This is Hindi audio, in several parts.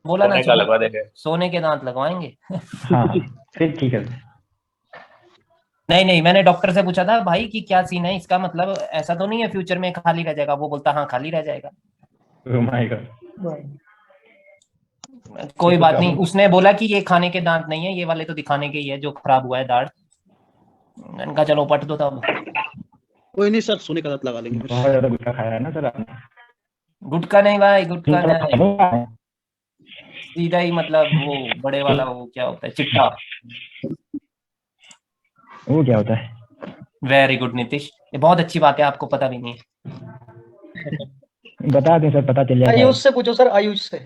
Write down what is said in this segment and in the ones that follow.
बोला ना सोने का सुबह, लगवा देंगे। सोने के दांत लगवाएंगे। हाँ फिर ठीक है। नहीं नहीं, मैंने डॉक्टर से पूछा था भाई कि क्या सीन है इसका, मतलब ऐसा तो नहीं है फ्यूचर में खाली रह जाएगा? वो बोलता हाँ खाली रह जाएगा। Oh my God. ये कोई तो बात नहीं, प्रॉब्लम। उसने बोला कि ये खाने के दांत नहीं है, ये वाले तो दिखाने के ही है जो खराब हुआ है दाढ़। मैंने कहा चलो पट दो तब। कोई नहीं सर, सोने का दांत लगा लेंगे फिर। बहुत ज्यादा गुटखा खाया है ना सर आपने? गुटखा नहीं भाई, तीन गुटखा साल नहीं। पहले आए। सीधा ही मतलब वो बड़े वाला, वो क्या होता है, चिट्टा। वो क्या होता है? वेरी गुड नीतीश, ये बहुत अच्छी बात है, आपको पता भी नहीं है। बता दें सर, पता चल जाएगा। आयुष से पूछो सर, आयुष से।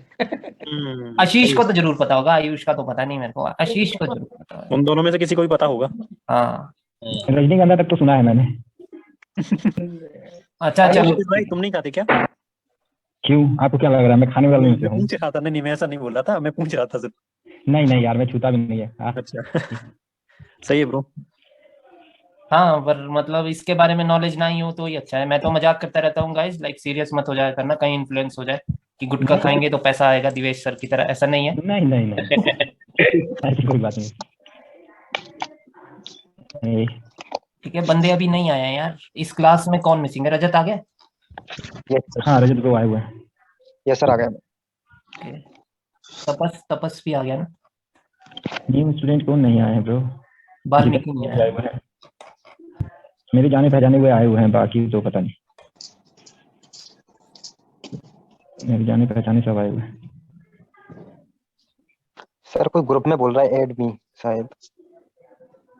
आशीष सही को है। तो जरूर पता होगा, आयुष का तो पता नहीं मेरे को, आशीष को जरूर पता होगा। उन दोनों में से किसी को भी पता होगा। हाँ। रजनीगंधा तक तो सुना है मैंने। अच्छा चलो। नीतीश भाई तुम नहीं खाते क्या? क्यों, आपको क्या लग रहा है मैं खाने वाले में से मैं हूँ? पूछ रहा था। नहीं नहीं, मैं ऐसा नहीं बोल रहा था, मैं पूछ रहा था सिर्फ। नहीं नहीं यार, मैं छूता भी नहीं है। अच्छा। सही है ब्रो। हाँ पर मतलब इसके बारे में नॉलेज ना ही हो तो ही अच्छा है। मैं तो मजाक करता रहता हूँ गाइस, लाइक सीरियस मत हो जाया करना, कहीं इन्फ्लुएंस हो जाए कि गुटखा नहीं खाएंगे तो पैसा आएगा दिवेश सर की तरह, ऐसा नहीं है। नहीं नहीं नहीं, ऐसी कोई बात नहीं। नहीं। ठीक है, बंदे अभी नहीं आए हैं यार। इस क्लास में कौन मिसिंग है? रजत आ गया? हाँ रजत को आए हुए हैं। यस सर, आ गया। Okay. तपस तपस भी आ गया ना? जिम स्टूडेंट कौन नहीं आए हैं ब्रो? वाल्मीकि नहीं आए आया। हुए हैं, मेरे जाने पहचाने हुए आए हुए हैं, बाकी तो पता नहीं। मेरे जाने पहचाने सब आए हुए हैं। सर कोई ग्रुप में बोल रहा है ऐड मी शायद।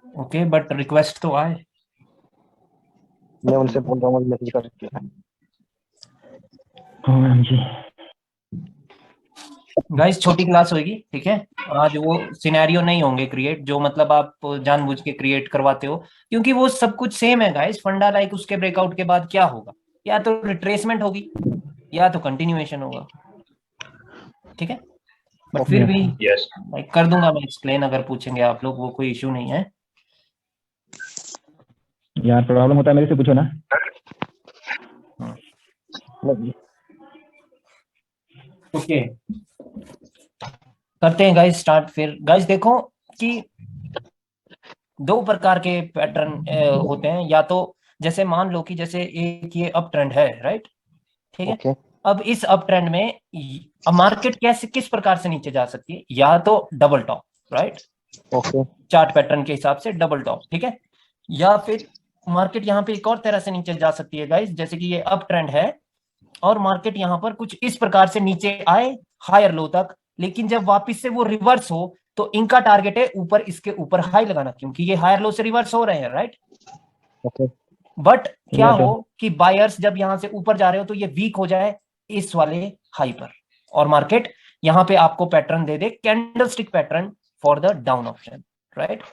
ओके बट रिक्वेस्ट तो आए। मैं उनसे बोल रहा हूँ, मैसेज कर दिया। OMG। गाइस छोटी क्लास होगी, ठीक है। आज वो सिनेरियो नहीं होंगे क्रिएट जो मतलब आप जानबूझ के क्रिएट करवाते हो, क्योंकि वो सब कुछ सेम है गाइस फंडा। लाइक उसके ब्रेकआउट के बाद क्या होगा? या तो रिट्रेसमेंट होगी या तो कंटिन्यूएशन होगा, ठीक है। बट फिर भी यस। लाइक कर दूंगा मैं एक्सप्लेन, अगर पूछेंगे आप लोग, वो कोई इशू नहीं है। यार प्रॉब्लम होता है मेरे से पूछो ना। ओके करते हैं गाइस स्टार्ट। फिर गाइस देखो कि दो प्रकार के पैटर्न होते हैं। या तो जैसे मान लो कि जैसे एक ये अप ट्रेंड है, राइट, ठीक है। ओके। अब इस अप ट्रेंड में मार्केट कैसे किस प्रकार से नीचे जा सकती है? या तो double top, right, okay. Chart pattern के हिसाब से डबल टॉप, ठीक है। या फिर मार्केट यहाँ पे एक और तरह से नीचे जा सकती है गाइस, जैसे कि ये अप ट्रेंड है और मार्केट यहाँ पर कुछ इस प्रकार से नीचे आए हायर लो तक, लेकिन जब वापस से वो रिवर्स हो तो इनका टारगेट है ऊपर, इसके ऊपर हाई लगाना, क्योंकि ये हायर लो से रिवर्स हो रहे हैं, राइट। ओके। बट क्या या तो हो कि बायर्स जब यहां से ऊपर जा रहे हो तो ये वीक हो जाए इस वाले हाई पर, और मार्केट यहां पे आपको pattern they they candlestick pattern for the down option, right.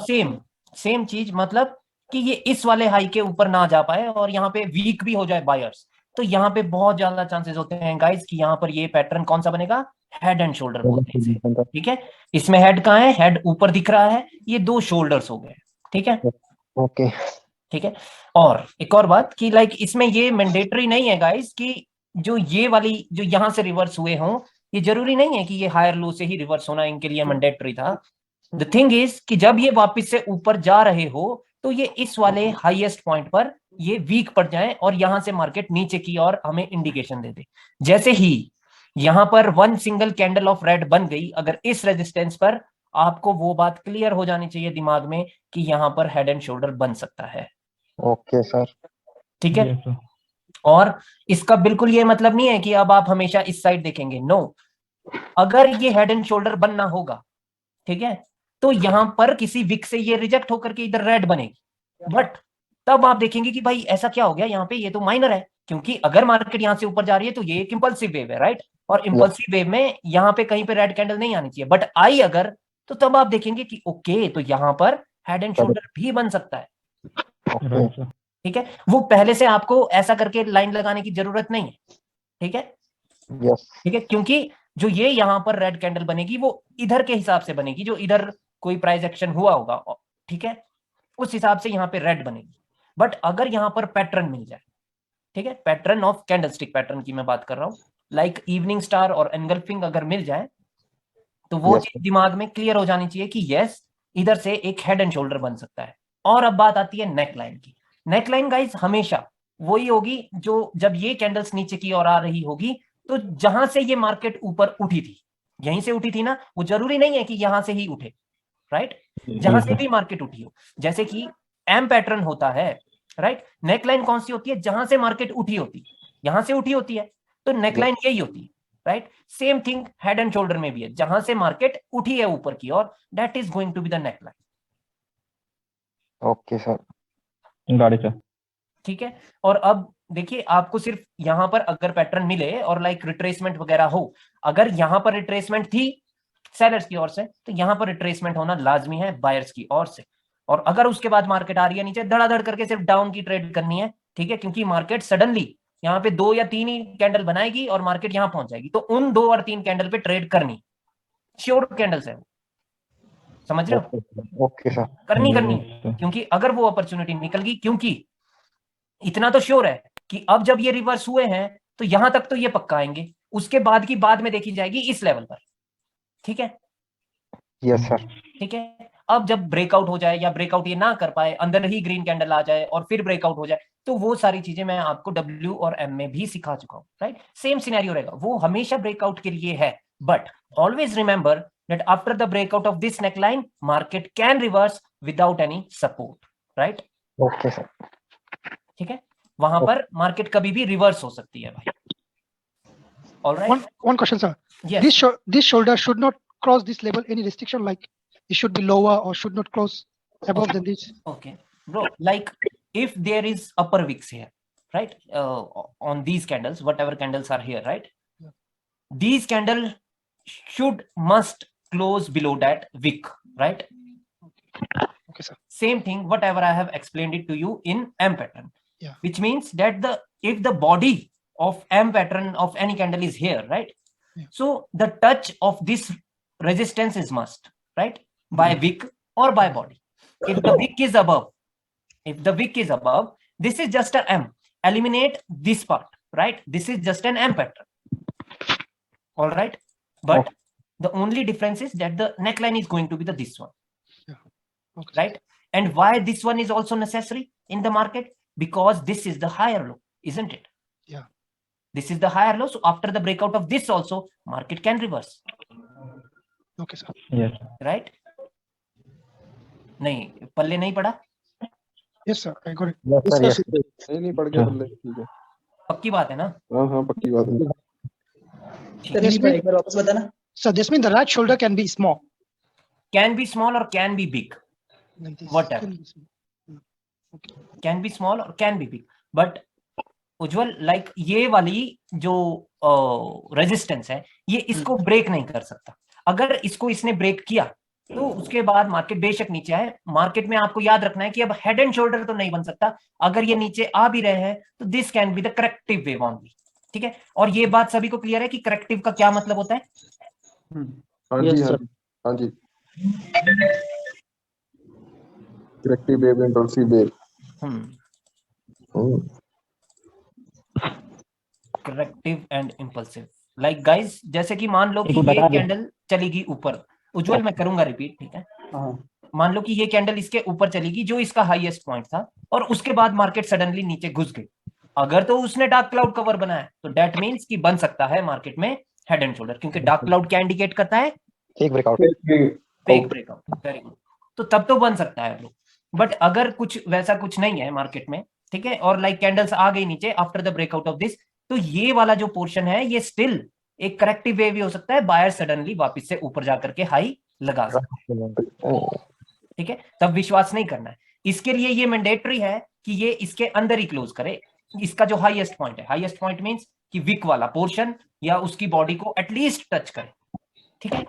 Same same चीज, मतलब कि ये इस वाले हाई के ऊपर ना जा पाए और यहाँ पे वीक भी हो जाए बायर्स, तो यहाँ पे बहुत ज्यादा चांसेस होते हैं गाइस कि यहाँ पर ये पैटर्न कौन सा बनेगा? हेड एंड शोल्डर बोलते हैं इसे, ठीक है। इसमें हेड कहाँ है? हेड ऊपर दिख रहा है, ये दो शोल्डर्स हो गए, ठीक है। ओके। ठीक है। और एक और बात कि लाइक इसमें ये मैंडेटरी नहीं है गाइस कि जो ये वाली जो यहां से रिवर्स हुए हों, ये जरूरी नहीं है कि ये हायर लो से ही रिवर्स होना इनके लिए मैंडेटरी था। द थिंग इज कि जब ये वापस से ऊपर जा रहे हो तो ये इस वाले हाईएस्ट पॉइंट पर ये वीक पड़ जाए और यहां से मार्केट नीचे की और हमें इंडिकेशन दे दे। जैसे ही यहां पर one single candle of red बन गई अगर इस रेजिस्टेंस पर, आपको वो बात क्लियर हो जानी चाहिए दिमाग में कि यहां पर हेड एंड शोल्डर बन सकता है, ओके सर। ठीक है। और इसका बिल्कुल ये मतलब नहीं है कि अब आप हमेशा इस साइड देखेंगे, नो। अगर ये हेड एंड शोल्डर बनना होगा, ठीक है, तो यहां पर किसी विक से ये रिजेक्ट होकर के इधर रेड बनेगी। बट तब आप देखेंगे कि भाई ऐसा क्या हो गया यहाँ पे, ये तो माइनर है, क्योंकि अगर मार्केट यहां से ऊपर जा रही है तो ये एक इंपल्सिव वेव है, राइट। और इंपल्सिव वेव में यहाँ पे कहीं पे रेड कैंडल नहीं आनी चाहिए, बट आई अगर, तो तब आप देखेंगे कि ओके, तो यहां पर हेड एंड शोल्डर भी बन सकता है, ओके। ठीक है। वो पहले से आपको ऐसा करके लाइन लगाने की जरूरत नहीं है, ठीक है। यस। ठीक है, क्योंकि जो ये यहां पर रेड कैंडल बनेगी वो इधर के हिसाब से बनेगी, जो इधर कोई प्राइस एक्शन हुआ होगा, ठीक है, उस हिसाब से यहाँ पे रेड बनेगी। बट अगर यहाँ पर पैटर्न मिल जाए, ठीक है, पैटर्न ऑफ कैंडलस्टिक पैटर्न की मैं बात कर रहा हूं, लाइक इवनिंग स्टार और एनगल्फिंग अगर मिल जाए तो वो Yes, चीज दिमाग में क्लियर हो जानी चाहिए कि यस, इधर से एक हेड एंड शोल्डर बन सकता है। और अब बात आती है नेक लाइन की। नेक लाइन गाइस हमेशा वही होगी जो जब ये कैंडल्स नीचे की ओर आ रही होगी, तो जहां से ये मार्केट ऊपर उठी थी, यहीं से उठी थी ना, वो जरूरी नहीं है कि यहां से ही उठे, राइट? जहां से भी मार्केट उठी हो, जैसे कि एम पैटर्न होता है, राइट? नेकलाइन कौन सी होती है? जहां से मार्केट उठी होती, यहां से उठी होती है, तो नेकलाइन यही होती है, right? Same thing head and shoulder में भी है, जहां से मार्केट उठी है ऊपर की ओर, that is going to be the neckline. okay, sir. got it, sir. ठीक है। और अब देखिए, आपको सिर्फ यहां पर अगर पैटर्न मिले और लाइक रिट्रेसमेंट वगैरह हो, अगर यहां पर रिट्रेसमेंट थी सेलर्स की ओर से, तो यहां पर रिट्रेसमेंट होना लाजमी है बायर्स की ओर से। और अगर उसके बाद मार्केट आ रही है नीचे, धड़ाधड़ करके सिर्फ डाउन की ट्रेड करनी है, ठीक है? क्योंकि मार्केट सडनली यहाँ पे 2 या 3 ही कैंडल बनाएगी और मार्केट यहां पहुंच जाएगी, तो उन 2 और 3 कैंडल पे ट्रेड करनी, श्योर कैंडल्स है, समझ रहे हो? Okay, sir. करनी Yes, sir. क्योंकि अगर वो अपॉर्चुनिटी निकल गई, क्योंकि इतना तो श्योर है कि अब जब ये रिवर्स हुए हैं तो यहां तक तो ये पक्का आएंगे, उसके बाद की बाद में देखी जाएगी इस लेवल पर, ठीक है? Yes, sir. ठीक है। अब जब ब्रेकआउट हो जाए या ब्रेकआउट ये ना कर पाए, अंदर ही ग्रीन कैंडल आ जाए और फिर ब्रेकआउट हो जाए, तो वो सारी चीजें मैं आपको डब्ल्यू और एम में भी सिखा चुका हूं, राइट? सेम सिनेरियो रहेगा, वो हमेशा ब्रेकआउट के लिए है, but always remember that after the breakout of this neckline market can reverse without any support, right? Okay, sir. ठीक है, वहां पर मार्केट कभी भी रिवर्स हो सकती है भाई। Alright, One question, sir. Yes, This shoulder should not cross this level. Any restriction like it should be lower or should not cross above than this? okay bro, like if there is upper wicks here, right, on these candles, whatever candles are here, right, Yeah. these candle must close below that wick, right? Okay, sir. Same thing whatever I have explained it to you in M pattern. Yeah. Which means that if the body of M pattern of any candle is here, right, Yeah. so the touch of this resistance is must, right, by wick or by body. If the wick is above, this is just a M. Eliminate this part, right? This is just an M pattern. All right, but the only difference is that the neckline is going to be this one. Okay. Right? And why this one is also necessary in the market? Because this is the higher low, isn't it? Yeah. This is the higher low. So after the breakout of this also, market can reverse. Okay, sir. Yes. Right? नहीं, पल्ले नहीं पड़ा? Yes, sir. I got it. Yes, sir. Yes. नहीं पड़ गया बल्ले, ठीक है। पक्की बात है ना? हाँ पक्की बात है। This means, एक बार वापस बताना। sir, this means the right shoulder can be small. Can be small or can be big. Like this. Whatever. Can be small. Okay. Can be small or can be big. But Ujjwal, like ये वाली जो रेजिस्टेंस है, ये इसको ब्रेक नहीं कर सकता। अगर इसको इसने ब्रेक किया तो उसके बाद मार्केट बेशक नीचे आए, मार्केट में आपको याद रखना है कि अब हेड एंड शोल्डर तो नहीं बन सकता। अगर ये नीचे आ भी रहे हैं तो this can be the corrective wave only, ठीक है? और ये बात सभी को क्लियर है कि करेक्टिव का क्या मतलब होता है? हाँ जी, हाँ जी, हाँ जी। Corrective wave, impulsive wave. Corrective and impulsive, like guys, जैसे कि मान लो कि एक ये बता दे। कैंडल चलेगी ऊपर, उज्जवल मैं करूंगा रिपीट, ठीक है? मान लो कि ये कैंडल इसके ऊपर चलेगी जो इसका हाईएस्ट पॉइंट था, और उसके बाद मार्केट सडनली नीचे घुस गई। अगर तो उसने डार्क क्लाउड कवर बनाया तो दैट मींस कि बन सकता है मार्केट में हेड एंड शोल्डर, क्योंकि डार्क क्लाउड क्या इंडिकेट करता है? Fake breakout. Fake breakout. Very good, तो तब तो बन सकता है लोग। बट अगर कुछ वैसा कुछ नहीं है मार्केट में, ठीक है, और लाइक कैंडल्स आ गई नीचे after the breakout of this, तो ये वाला जो पोर्शन है ये स्टिल एक करेक्टिव वेव भी हो सकता है, बायर सडनली वापस से ऊपर जाकर के हाई लगा सकता है, ठीक है? तब विश्वास नहीं करना है। इसके लिए ये मैंडेटरी है कि ये इसके अंदर ही क्लोज करे, इसका जो हाईएस्ट पॉइंट है, हाईएस्ट पॉइंट मींस कि विक वाला पोर्शन या उसकी बॉडी को एटलीस्ट टच करे, ठीक है?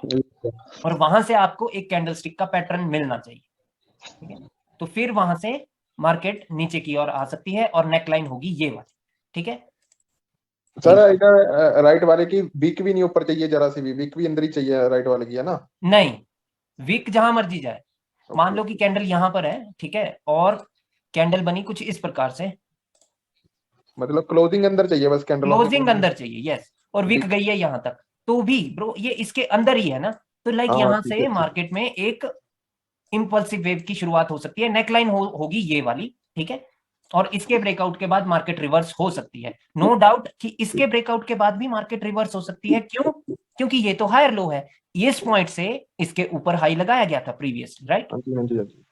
और वहां से आपको एक कैंडलस्टिक का पैटर्न मिलना चाहिए, ठीक है? तो फिर वहां से मार्केट नीचे की ओर आ सकती है और नेकलाइन होगी ये वाली, ठीक है? सर इधर राइट वाले की वीक भी नहीं ऊपर चाहिए, जरा सी भी वीक भी अंदर ही चाहिए राइट वाले की, है ना? नहीं, विक जहां मर्जी जाए। मान लो कि कैंडल यहां पर है, ठीक है, और कैंडल बनी कुछ इस प्रकार से, मतलब क्लोजिंग अंदर चाहिए बस कैंडल। क्लोजिंग अंदर चाहिए, यस। और विक गई है यहाँ तक, तो भी ब्रो ये इसके अंदर ही है ना, तो लाइक हाँ, यहाँ ठीक से है, मार्केट में एक इंपल्सिव वेव की शुरुआत हो सकती है, नेकलाइन होगी ये वाली, ठीक है, और इसके ब्रेकआउट के बाद मार्केट रिवर्स हो सकती है, नो डाउट कि इसके ब्रेकआउट के बाद भी मार्केट रिवर्स हो सकती है। क्यों? क्योंकि ये तो हायर लो है, इस पॉइंट से इसके ऊपर हाई लगाया गया था प्रीवियसली, राइट? हाँ जी, हाँ जी, हाँ जी।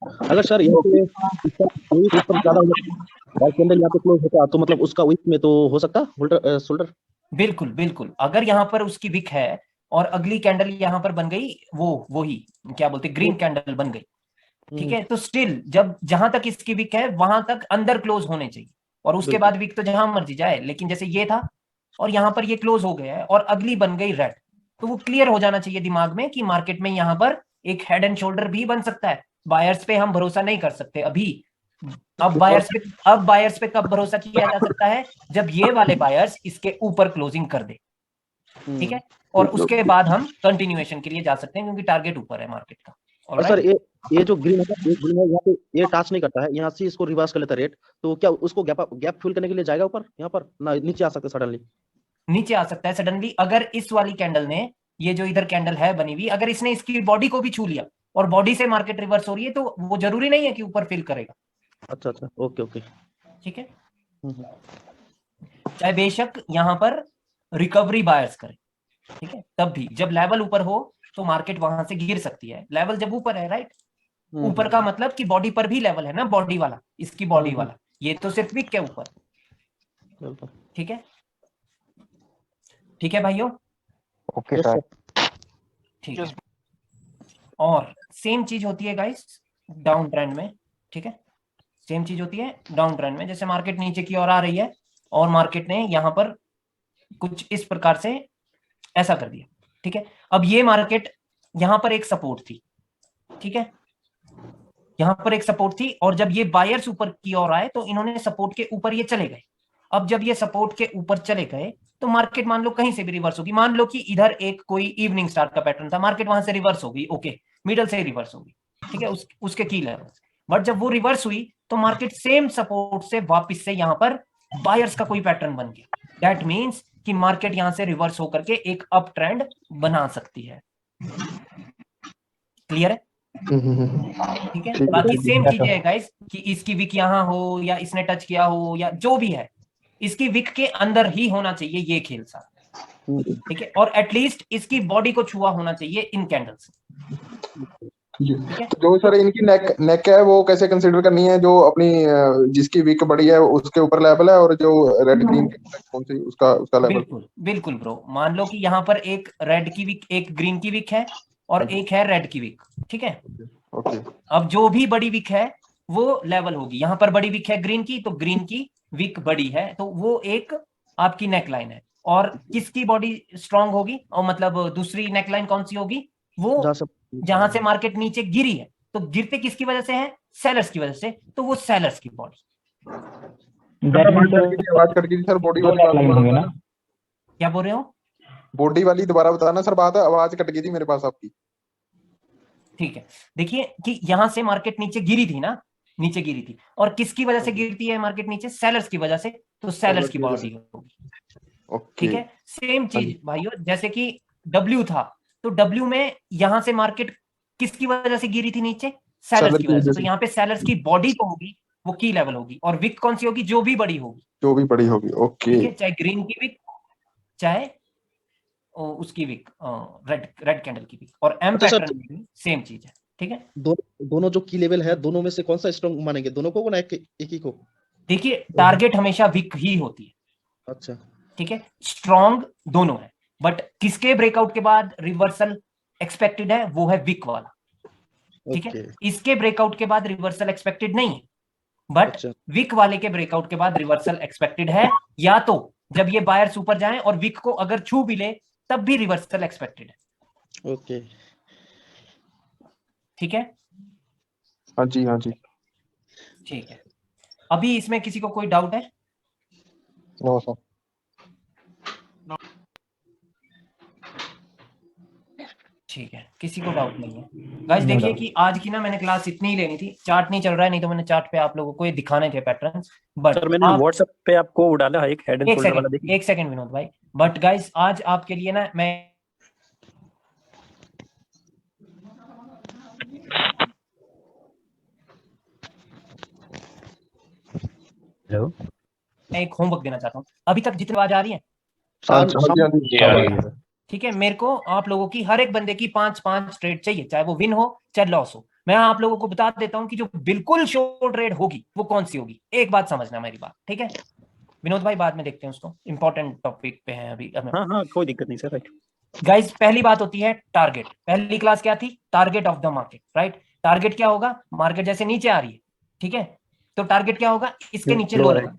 अगर सर यहाँ पे इसका कोई ऊपर ज्यादा बाय कैंडल यहाँ पे क्लोज होता तो मतलब उसका वीक में तो हो सकता होल्डर शोल्डर। बिल्कुल बिल्कुल, अगर यहाँ पर उसकी विक है और अगली कैंडल यहाँ पर बन गई, वही क्या बोलते ग्रीन कैंडल बन गई, ठीक है, तो स्टिल जब जहां तक इसकी विक है वहां तक अंदर क्लोज होने चाहिए, और उसके बिल्कुल। बाद विक तो जहां मर्जी जाए, लेकिन जैसे ये था और यहाँ पर ये क्लोज हो गया है और अगली बन गई रेड, तो वो क्लियर हो जाना चाहिए दिमाग में कि मार्केट में यहाँ पर एक हेड एंड शोल्डर भी बन सकता है। बायर्स पे हम भरोसा नहीं कर सकते अभी, अब बायर्स पे कब भरोसा किया जा सकता है? जब ये वाले बायर्स इसके ऊपर क्लोजिंग कर दे, ठीक है, और उसके बाद हम कंटिन्यूएशन के लिए जा सकते हैं, क्योंकि टारगेट ऊपर है मार्केट का। और सर ये जो ग्रीन है, ये ग्रीन है यहाँ पे ये टच नहीं करता है, यहाँ से इसको रिवर्स कर लेता है रेट, तो क्या उसको गैप फिल करने के लिए जाएगा ऊपर यहाँ पर ना नीचे आ सकता है सडनली? नीचे आ सकता है सडनली, अगर इस वाली कैंडल ने, ये जो इधर कैंडल है बनी हुई, अगर इसने इसकी बॉडी को भी छू लिया और बॉडी से मार्केट रिवर्स हो रही है, तो वो जरूरी नहीं है कि ऊपर फिल करेगा। अच्छा अच्छा, ओके ओके, ठीक है, चाहे बेशक यहाँ पर रिकवरी बायर्स करे, ठीक है, तब भी जब लेवल ऊपर हो तो मार्केट वहां से गिर सकती है। लेवल जब ऊपर है, राइट, ऊपर का मतलब कि बॉडी पर भी लेवल है ना, बॉडी वाला, इसकी बॉडी वाला, ये तो सिर्फ विक के ऊपर, ठीक है, ठीक है भाइयों, ओके सर। ठीक है। और सेम चीज होती है गाइस डाउन ट्रेंड में, ठीक है, सेम चीज होती है डाउन ट्रेंड में। जैसे मार्केट नीचे की ओर आ रही है और मार्केट ने यहाँ पर कुछ इस प्रकार से ऐसा कर दिया, ठीक है, अब ये मार्केट यहाँ पर एक सपोर्ट थी, ठीक है, यहाँ पर एक सपोर्ट थी, और जब ये बायर्स ऊपर की ओर आए तो इन्होंने सपोर्ट के ऊपर ये चले गए। अब जब ये सपोर्ट के ऊपर चले गए तो मार्केट मान लो कहीं से भी रिवर्स होगी, मान लो कि इधर एक कोई इवनिंग स्टार का पैटर्न था, मार्केट वहां से रिवर्स होगी, ओके, मिडल से रिवर्स होगी, ठीक है, उसके की लेवल, बट जब वो रिवर्स हुई तो मार्केट सेम सपोर्ट से वापस से यहाँ पर बायर्स का कोई पैटर्न बन गया। दैट मीन्स कि मार्केट यहां से रिवर्स होकर के एक अप ट्रेंड बना सकती है। क्लियर है? ठीक है, बाकी सेम चीज है गाइस कि इसकी विक यहाँ हो या इसने टच किया हो या जो भी है, इसकी विक के अंदर ही होना चाहिए ये खेल सा, ठीक है, और एटलीस्ट इसकी बॉडी को छुआ होना चाहिए इन कैंडल्स, ठीक है। जो सर इनकी नेक है वो कैसे कंसीडर करनी है? जो अपनी जिसकी विक बड़ी है उसके ऊपर लेवल है, और जो रेड ग्रीन कौन सी उसका लेवल? बिल्कुल बिल्कुल ब्रो, मान लो कि यहाँ पर एक रेड की विक, एक ग्रीन की विक है और एक है रेड की विक, ठीक है, ओके। अब जो भी बड़ी विक है वो लेवल होगी। यहाँ पर बड़ी विक है ग्रीन की, तो ग्रीन की विक बड़ी है, तो वो एक आपकी नेकलाइन है। और किसकी बॉडी स्ट्रांग होगी, और मतलब दूसरी नेकलाइन कौन सी होगी? वो जहां से मार्केट नीचे गिरी है, तो गिरते किसकी वजह से है? सेलर्स की वजह से, तो वो सेलर्स की बॉडी। आवाज कट गई सर, बॉडी वाली होंगे ना? क्या बोल रहे हो? बॉडी वाली दोबारा बताना सर, बात आवाज कट गई थी मेरे पास आपकी। ठीक है, देखिए कि यहां से मार्केट नीचे गिरी थी ना, नीचे गिरी थी, और किसकी वजह से गिरती है मार्केट नीचे? सेलर्स की वजह से, तो सेलर्स की बॉडी होगी, ठीक है। सेम चीज भाइयों, जैसे कि डब्ल्यू था, तो डब्ल्यू में यहां से मार्केट किसकी वजह से गिरी थी नीचे? सेलर्स की वजह से, तो यहाँ पे सेलर्स की बॉडी तो होगी, वो की लेवल होगी, और विक कौन सी होगी? जो भी बड़ी होगी, जो भी बड़ी होगी, ओके, ठीक है, चाहे ग्रीन की विक, चाहे उसकी विक रेड कैंडल की विक, और एम पैटर्न में भी सेम चीज है, ठीक है। दोनों जो की लेवल है, दोनों में से कौन सा स्ट्रांग मानेंगे? दोनों को ना एक ही को? देखिए टारगेट हमेशा विक ही होती है, अच्छा, ठीक है, स्ट्रॉन्ग दोनों है, बट किसके ब्रेकआउट के बाद रिवर्सल एक्सपेक्टेड है? वो है विक वाला, ठीक है। इसके ब्रेकआउट के बाद रिवर्सल एक्सपेक्टेड नहीं है, बट विक वाले के ब्रेकआउट के बाद रिवर्सल एक्सपेक्टेड है, या तो जब ये बायर्स ऊपर जाएं और विक को अगर छू भी ले तब भी रिवर्सल एक्सपेक्टेड है, ओके, ठीक है। हाँ जी, हाँ जी, ठीक है, अभी इसमें किसी को कोई डाउट है? No sir. ठीक ठीक है, किसी को डाउट नहीं है गाइस। No देखिए doubt. कि आज की ना मैंने क्लास इतनी ही लेनी थी, चार्ट नहीं चल रहा है, नहीं तो मैंने चार्ट पे आप लोगों को ये दिखाने थे पैटर्न्स। बट सर मैंने आप व्हाट्सएप पे आपको डाला है एक हेड एंड एक शोल्डर वाला, सेकंड देखिए। एक सेकंड विनोद भाई, बट गाइस आज आपके लिए ना मैं हेलो। एक होमवर्क देना चाहता हूँ। अभी तक जितनी आवाज आ रही है, हाँ शाम जी हाँ जी अब आ रही है सर। ठीक है, मेरे को आप लोगों की हर एक बंदे की 5-5 ट्रेड चाहिए, चाहे वो विन हो चाहे लॉस हो। मैं आप लोगों को बता देता हूं कि जो बिल्कुल श्योर ट्रेड होगी वो कौन सी होगी। एक बात समझना मेरी बात, ठीक है विनोद भाई, बाद में देखते हैं उसको, इंपॉर्टेंट टॉपिक पे है अभी। हाँ हाँ कोई दिक्कत नहीं सर, राइट। गाइस पहली बात होती है टारगेट। पहली क्लास क्या थी? Target of the market, right. Target क्या होगा? मार्केट जैसे नीचे आ रही है, ठीक है, तो टारगेट क्या होगा? इसके नीचे लो लोअर लगा।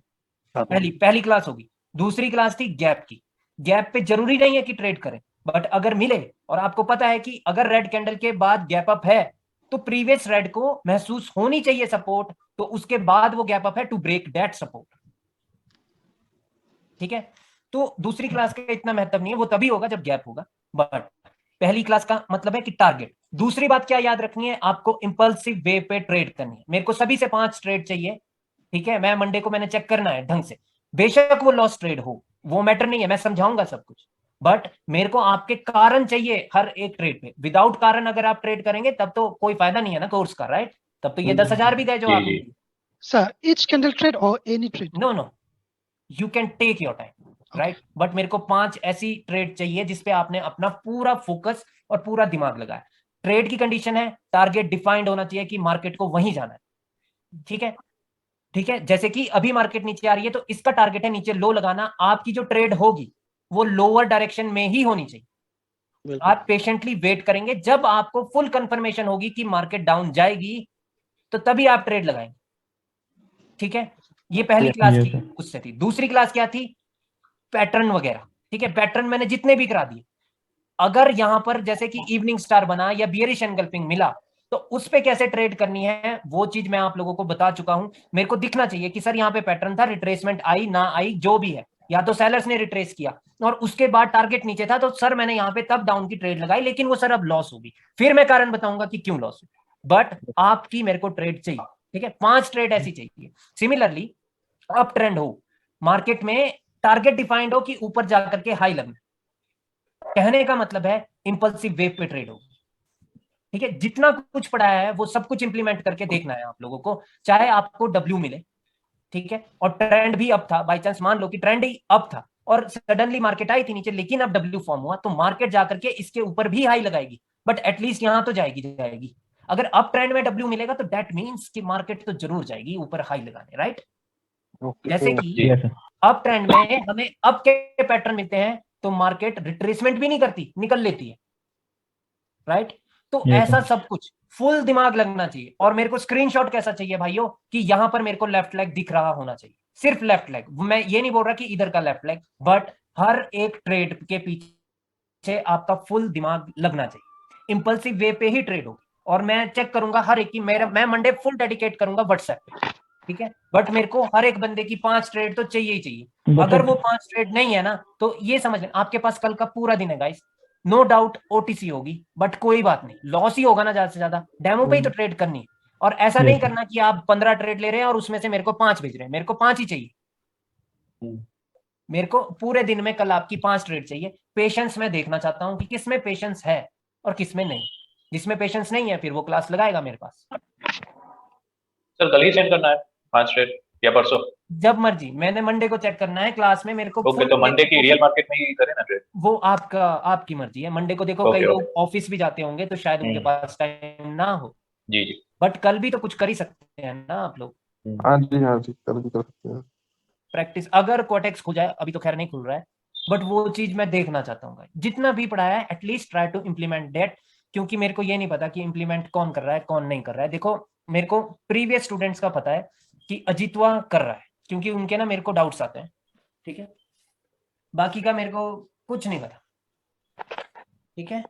हाँ। पहली क्लास होगी। दूसरी क्लास थी गैप की। गैप पे जरूरी नहीं है कि ट्रेड करें, बट अगर मिले और आपको पता है कि अगर रेड कैंडल के बाद गैप अप है तो प्रीवियस रेड को महसूस होनी चाहिए सपोर्ट, तो उसके बाद वो गैप अप है टू ब्रेक दैट सपोर्ट, ठीक है। तो दूसरी क्लास का इतना महत्व नहीं है, वो तभी होगा जब गैप होगा। बट पहली क्लास का मतलब है कि टारगेट। दूसरी बात क्या याद रखनी है आपको? इंपल्सिव वे पे ट्रेड करनी है। मेरे को सभी से 5 ट्रेड चाहिए, ठीक है। मैं मंडे को मैंने चेक करना है ढंग से, बेशक वो लॉस ट्रेड हो, वो मैटर नहीं है, मैं समझाऊंगा सब कुछ, बट मेरे को आपके कारण चाहिए हर एक ट्रेड पे। विदाउट कारण अगर आप ट्रेड करेंगे तब तो कोई फायदा नहीं है ना कोर्स का, राइट। तब तो ये 10,000 भी गए जो आप। Sir, each candle trade or any trade? No no, you can take your time, right. But मेरे को 5 ऐसी ट्रेड चाहिए जिसपे आपने अपना पूरा फोकस और पूरा दिमाग लगाया। ट्रेड की कंडीशन है टारगेट डिफाइंड होना चाहिए कि मार्केट को वहीं जाना है, ठीक है। ठीक है, जैसे कि अभी मार्केट नीचे आ रही है तो इसका टारगेट है नीचे लो लगाना। आपकी जो ट्रेड होगी वो लोअर डायरेक्शन में ही होनी चाहिए। बिल्कुल आप पेशेंटली वेट करेंगे, जब आपको फुल कंफर्मेशन होगी कि मार्केट डाउन जाएगी तो तभी आप ट्रेड लगाएंगे, ठीक है। ये पहली क्लास yes, की sir. उससे थी। दूसरी क्लास क्या थी? पैटर्न वगैरह, ठीक है। पैटर्न मैंने जितने भी करा दिए, अगर यहां पर जैसे कि इवनिंग स्टार बना या बियरिश एनगल्फिंग मिला तो उस पे कैसे ट्रेड करनी है वो चीज मैं आप लोगों को बता चुका हूं। मेरे को दिखना चाहिए कि सर यहाँ पे पैटर्न था, रिट्रेसमेंट आई ना आई जो भी है, या तो सेलर्स ने रिट्रेस किया और उसके बाद टारगेट नीचे था तो सर मैंने यहाँ पे तब डाउन की ट्रेड लगाई, लेकिन वो सर अब लॉस होगी, फिर मैं कारण बताऊंगा कि क्यों लॉस हुई। बट आपकी मेरे को ट्रेड चाहिए, ठीक है। 5 ट्रेड ऐसी चाहिए। सिमिलरली अप ट्रेंड हो, मार्केट में टारगेट डिफाइंड हो कि ऊपर जाकर के हाई लगना, कहने का मतलब है इंपल्सिव वेव पे ट्रेड हो, ठीक है। जितना कुछ पढ़ाया है वो सब कुछ इंप्लीमेंट करके देखना है आप लोगों को, चाहे आपको डब्ल्यू मिले, ठीक है। और ट्रेंड भी अप था, बाई चांस मान लो कि ट्रेंड ही अप था और सडनली मार्केट आई थी नीचे, लेकिन अब डब्ल्यू फॉर्म हुआ तो मार्केट जाकर के इसके ऊपर भी हाई लगाएगी, बट एटलीस्ट यहां तो जाएगी। अगर अप ट्रेंड में डब्ल्यू मिलेगा तो दैट मीन्स कि मार्केट तो जरूर जाएगी ऊपर हाई लगाने, राइट। जैसे कि Yes, sir. अप ट्रेंड में हमें अप के पैटर्न मिलते हैं तो मार्केट रिट्रेसमेंट भी नहीं करती, निकल लेती है, राइट। तो Yes, ऐसा sir. सब कुछ फुल दिमाग लगना चाहिए। और मेरे को स्क्रीनशॉट कैसा चाहिए भाइयों कि यहां पर मेरे को लेफ्ट लेग दिख रहा होना चाहिए, सिर्फ लेफ्ट लेग। मैं ये नहीं बोल रहा कि इधर का लेफ्ट लेग, बट हर एक ट्रेड के पीछे आपका फुल दिमाग लगना चाहिए। इंपल्सिव वे पे ही ट्रेड होगी और मैं चेक करूंगा हर एक की। मैं मंडे फुल डेडिकेट करूंगा व्हाट्सएप पे, ठीक है। बट मेरे को हर एक बंदे की 5 ट्रेड तो चाहिए ही चाहिए। But अगर sir, वो 5 ट्रेड नहीं है ना तो ये समझ लें आपके पास कल का पूरा दिन है गाइस। नो डाउट ओटीसी होगी, बट कोई बात नहीं, लॉस ही होगा ना ज्यादा से ज्यादा, डेमो पे ही तो ट्रेड करनी है। और ऐसा नहीं Yes, करना कि आप 15 ट्रेड ले रहे हैं और उसमें से मेरे को 5 भेज रहे हैं, मेरे को 5 ही चाहिए। मेरे को पूरे दिन में कल आपकी 5 ट्रेड चाहिए। पेशेंस मैं देखना चाहता हूं कि किसमें पेशेंस है और किसमें नहीं। जिसमें पेशेंस नहीं है फिर वो क्लास लगाएगा मेरे पास। सर कल ही सेंड करना है 5 ट्रेड या परसों? जब मर्जी, मैंने मंडे को चेक करना है क्लास में मेरे को। ओके, तो मंडे की रियल मार्केट में ही करें ना ट्रेड? वो आपकी मर्जी है। मंडे को देखो कई लोग ऑफिस भी जाते होंगे तो शायद उनके पास टाइम ना हो। जी जी, बट कल भी तो कुछ कर ही सकते हैं ना आप लोग। हाँ जी कल भी कर सकते हैं। प्रैक्टिस अगर कोटेक्स खुल जाए, अभी तो खैर नहीं खुल रहा है, बट वो चीज मैं देखना चाहता हूँ। जितना भी पढ़ाया है at least try to implement that, क्योंकि मेरे को ये नहीं पता कि इम्प्लीमेंट कौन कर रहा है कौन नहीं कर रहा है। देखो मेरे को प्रीवियस स्टूडेंट्स का पता है कि अजितवा कर रहा है, क्योंकि उनके ना मेरे को डाउट्स आते हैं, ठीक है। बाकी का मेरे को कुछ नहीं पता, ठीक है।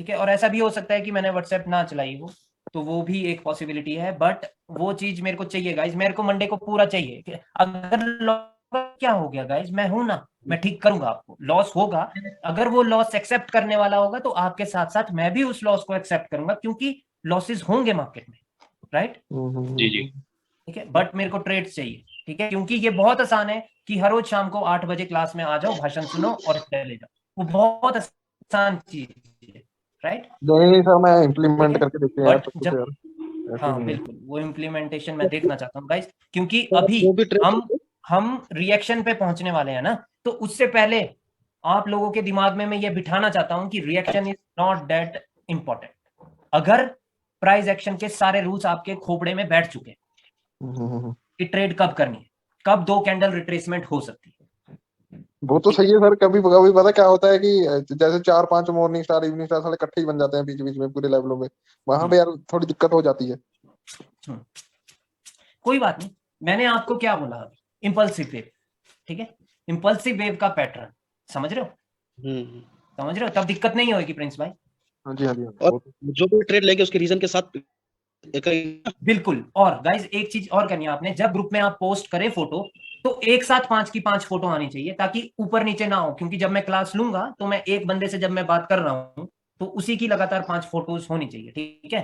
ठीक है, और ऐसा भी हो सकता है कि मैंने व्हाट्सएप ना चलाई हो, तो वो भी एक पॉसिबिलिटी है। बट वो चीज मेरे को चाहिए गाइस, मेरे को मंडे को पूरा चाहिए। अगर क्या हो गया गाइज, मैं हूं ना, मैं ठीक करूंगा आपको। लॉस होगा, अगर वो लॉस एक्सेप्ट करने वाला होगा तो आपके साथ साथ मैं भी उस लॉस को एक्सेप्ट करूंगा, क्योंकि लॉसेस होंगे मार्केट में, राइट? जी जी ठीक है, बट मेरे को ट्रेड्स चाहिए, ठीक है, क्योंकि ये बहुत आसान है कि हर रोज शाम को 8 बजे क्लास में आ जाओ, भाषण सुनो और चले जाओ। वो बहुत आसान चीज है, राइट? नहीं सर, मैं इम्प्लीमेंट करके देखते हैं यार बट सब कुछ जब, यार, ऐसे हाँ नहीं है। बिल्कुल, वो इम्प्लीमेंटेशन मैं देखना चाहता हूँ गाइस, क्योंकि तो अभी जो भी ट्रेड हम रिएक्शन पे पहुंचने वाले हैं ना, तो उससे पहले आप लोगों के दिमाग में मैं ये बिठाना चाहता हूं कि reaction is not that important. अगर प्राइस एक्शन के सारे रूल्स आपके खोपड़े में बैठ चुके हैं कि ट्रेड कब करनी है, कब 2 कैंडल रिट्रेसमेंट हो सकती है, वो तो सही है सर। कभी कभी पता क्या होता है कि जैसे 4-5 मॉर्निंग स्टार इवनिंग स्टार साले इकट्ठे ही बन जाते हैं बीच बीच में पूरे लेवलों में, वहां पे यार थोड़ी दिक्कत हो जाती है। कोई बात नहीं। मैंने आपको क्या बोला अभी, इंपल्सिव वेव, ठीक है, इंपल्सिव वेव का पैटर्न समझ रहे हो, समझ रहे हो, तब दिक्कत नहीं होगी प्रिंस भाई। हाँ जी, हाँ जी, और जो भी ट्रेड लेंगे उसके रीजन के साथ बिल्कुल। और गाइज एक चीज और करनी है आपने, जब ग्रुप में आप पोस्ट करें फोटो, तो एक साथ 5 की 5 फोटो आनी चाहिए, ताकि ऊपर नीचे ना हो, क्योंकि जब मैं क्लास लूंगा तो मैं एक बंदे से जब मैं बात कर रहा हूँ तो उसी की लगातार 5 फोटोज होनी चाहिए, ठीक है?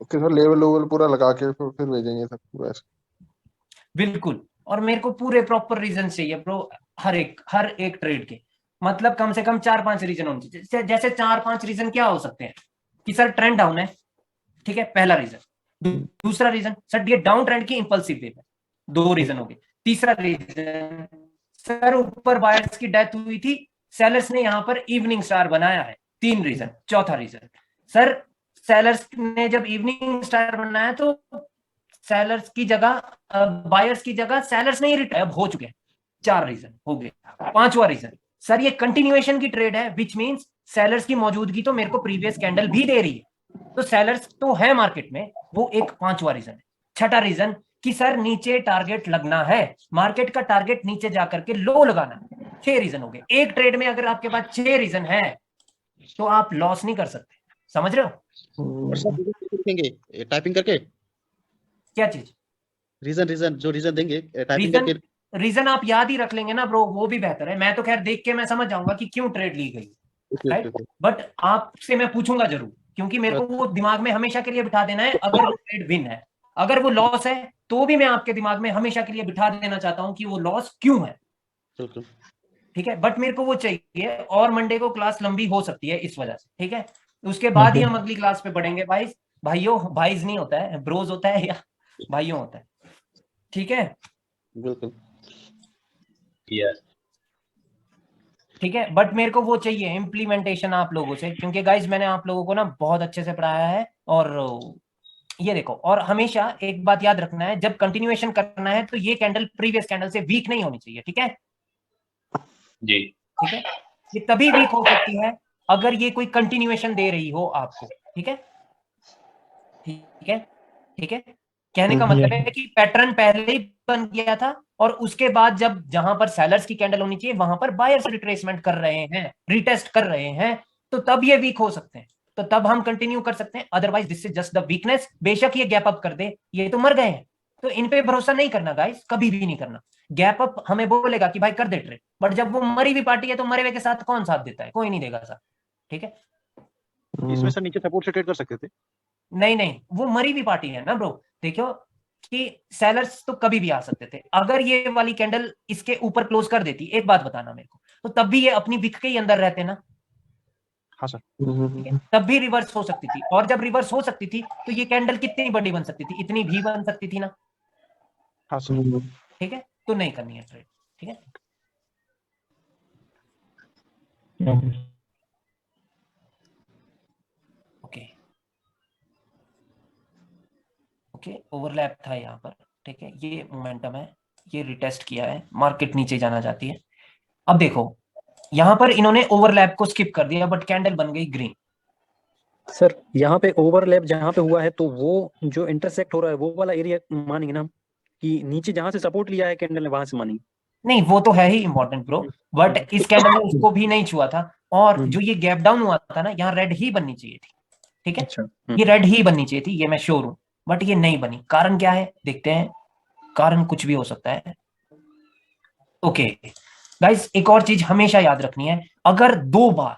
ओके सर, लेवल लेवल पूरा लगा के फिर भेजेंगे सर पूरा ऐसे। बिल्कुल। और मेरे को पूरे प्रॉपर रीजन चाहिए ब्रो, हर एक ट्रेड के, मतलब कम से कम 4-5 रीजन होने चाहिए। जैसे 4-5 रीजन क्या हो सकते हैं कि सर ट्रेंड डाउन है, ठीक है, पहला रीजन। दूसरा रीजन सर ये डाउन ट्रेंड की इंपल्सिव वेव है, 2 रीजन हो गए। तीसरा रीजन सर ऊपर बायर्स की डेथ हुई थी, सेलर्स ने यहां पर इवनिंग स्टार बनाया है, 3 रीजन। चौथा रीजन सर सेलर्स ने जब इवनिंग स्टार बनाया तो सेलर्स की जगह बायर्स की जगह सेलर्स नहीं रिटर्न हो चुके हैं, 4 रीजन हो गए। 5वां रीजन सर ये कंटिन्यूएशन की ट्रेड है, विच मींस सेलर्स की मौजूदगी तो मेरे को प्रीवियस कैंडल भी दे रही है, तो सेलर्स तो है मार्केट में, वो एक 5वां रीजन है। छठा रीजन कि सर नीचे टारगेट लगना है, मार्केट का टारगेट नीचे जाकर के लो लगाना है। 6 रीजन हो गए। एक ट्रेड में अगर आपके पास 6 रीजन है तो आप लॉस नहीं कर सकते, समझ रहे हो? और सब लिखेंगे टाइपिंग करके, क्या चीज? रीजन जो रीजन देंगे टाइपिंग रीजन करके। रीजन आप याद ही रख लेंगे ना ब्रो, वो भी बेहतर है। मैं तो खैर देख के मैं समझ जाऊंगा कि क्यों ट्रेड ली गई, राइट? बट आपसे मैं पूछूंगा जरूर, क्योंकि मेरे को वो दिमाग में हमेशा के लिए बिठा देना है। अगर वो ट्रेड विन है, अगर वो लॉस है, तो भी मैं आपके दिमाग में हमेशा के लिए बिठा देना चाहता हूं कि वो लॉस क्यों है, ठीक है? बट मेरे को वो चाहिए, और मंडे को क्लास लंबी हो सकती है इस वजह से, ठीक है? उसके बाद ही हम अगली क्लास पे बढ़ेंगे। भाइयों भाईज नहीं होता है, ब्रोज होता है या भाइयों होता है, ठीक है? बिल्कुल यस ठीक है, बट मेरे को वो चाहिए इम्प्लीमेंटेशन आप लोगों से, क्योंकि गाइज मैंने आप लोगों को ना बहुत अच्छे से पढ़ाया है। और ये देखो, और हमेशा एक बात याद रखना है, जब कंटिन्यूएशन करना है तो ये कैंडल प्रीवियस कैंडल से वीक नहीं होनी चाहिए, ठीक है? जी ठीक है, ये तभी वीक हो सकती है अगर ये कोई कंटिन्यूएशन दे रही हो आपको, ठीक है? ठीक है, ठीक है। कहने का मतलब है कि पैटर्न पहले ही बन गया था, और उसके बाद जब जहां पर सेलर्स की कैंडल होनी चाहिए वहां पर बायर्स रिट्रेसमेंट कर रहे हैं, रिटेस्ट कर रहे हैं, तो तब ये वीक हो सकते हैं, तो तब हम कंटिन्यू कर सकते हैं। Otherwise this is just the weakness. बेशक ये गैप अप कर दे, ये तो मर गए हैं, तो इन पे भरोसा नहीं करना गाइस, कभी भी नहीं करना। गैप अप हमें बोलेगा कि भाई कर दे ट्रेड, बट जब वो मरी हुई पार्टी है तो मरे हुए के साथ कौन साथ देता है? कोई नहीं देगा साथ, ठीक है? इसमें सर नीचे सपोर्ट से ट्रेड कर सकते थे। नहीं नहीं, वो मरी हुई पार्टी है ना ब्रो। देखो कि सेलर्स तो कभी भी आ सकते थे, अगर ये वाली कैंडल इसके ऊपर क्लोज कर देती, एक बात बताना मेरे को, तो तब भी ये अपनी विक के ही अंदर रहते ना। हाँ सर, ठीक है? तब भी रिवर्स हो सकती थी, और जब रिवर्स हो सकती थी तो ये कैंडल कितनी बड़ी बन सकती थी? इतनी भी बन सकती थी ना, हाँ सर। ठीक है? तो नहीं करनी है ट्रेड, ठीक है? ओके ओके, ओवरलैप था यहाँ पर, ठीक है? ये मोमेंटम है, ये रिटेस्ट किया है, मार्केट नीचे जाना चाहती है। अब देखो यहाँ पर इन्होंने ओवरलैप को स्किप कर दिया, बट कैंडल बन गई ग्रीन। सर यहाँ पे ओवरलैप जहाँ पे हुआ है तो वो जो इंटरसेक्ट हो रहा है वो वाला एरिया मानेंगे ना हम, कि नीचे जहाँ से सपोर्ट लिया है कैंडल ने वहां से मानेंगे? नहीं, वो तो है ही इंपॉर्टेंट ब्रो, बट इस कैंडल ने उसको भी नहीं छुआ था, और जो ये गैप डाउन हुआ था ना, यहाँ रेड ही बननी चाहिए थी, ठीक है? अच्छा। ये रेड ही बननी चाहिए थी, ये मैं श्योर हूँ, बट ये नहीं बनी। कारण क्या है देखते हैं, कारण कुछ भी हो सकता है। ओके गाइस, एक और चीज हमेशा याद रखनी है, अगर 2 बार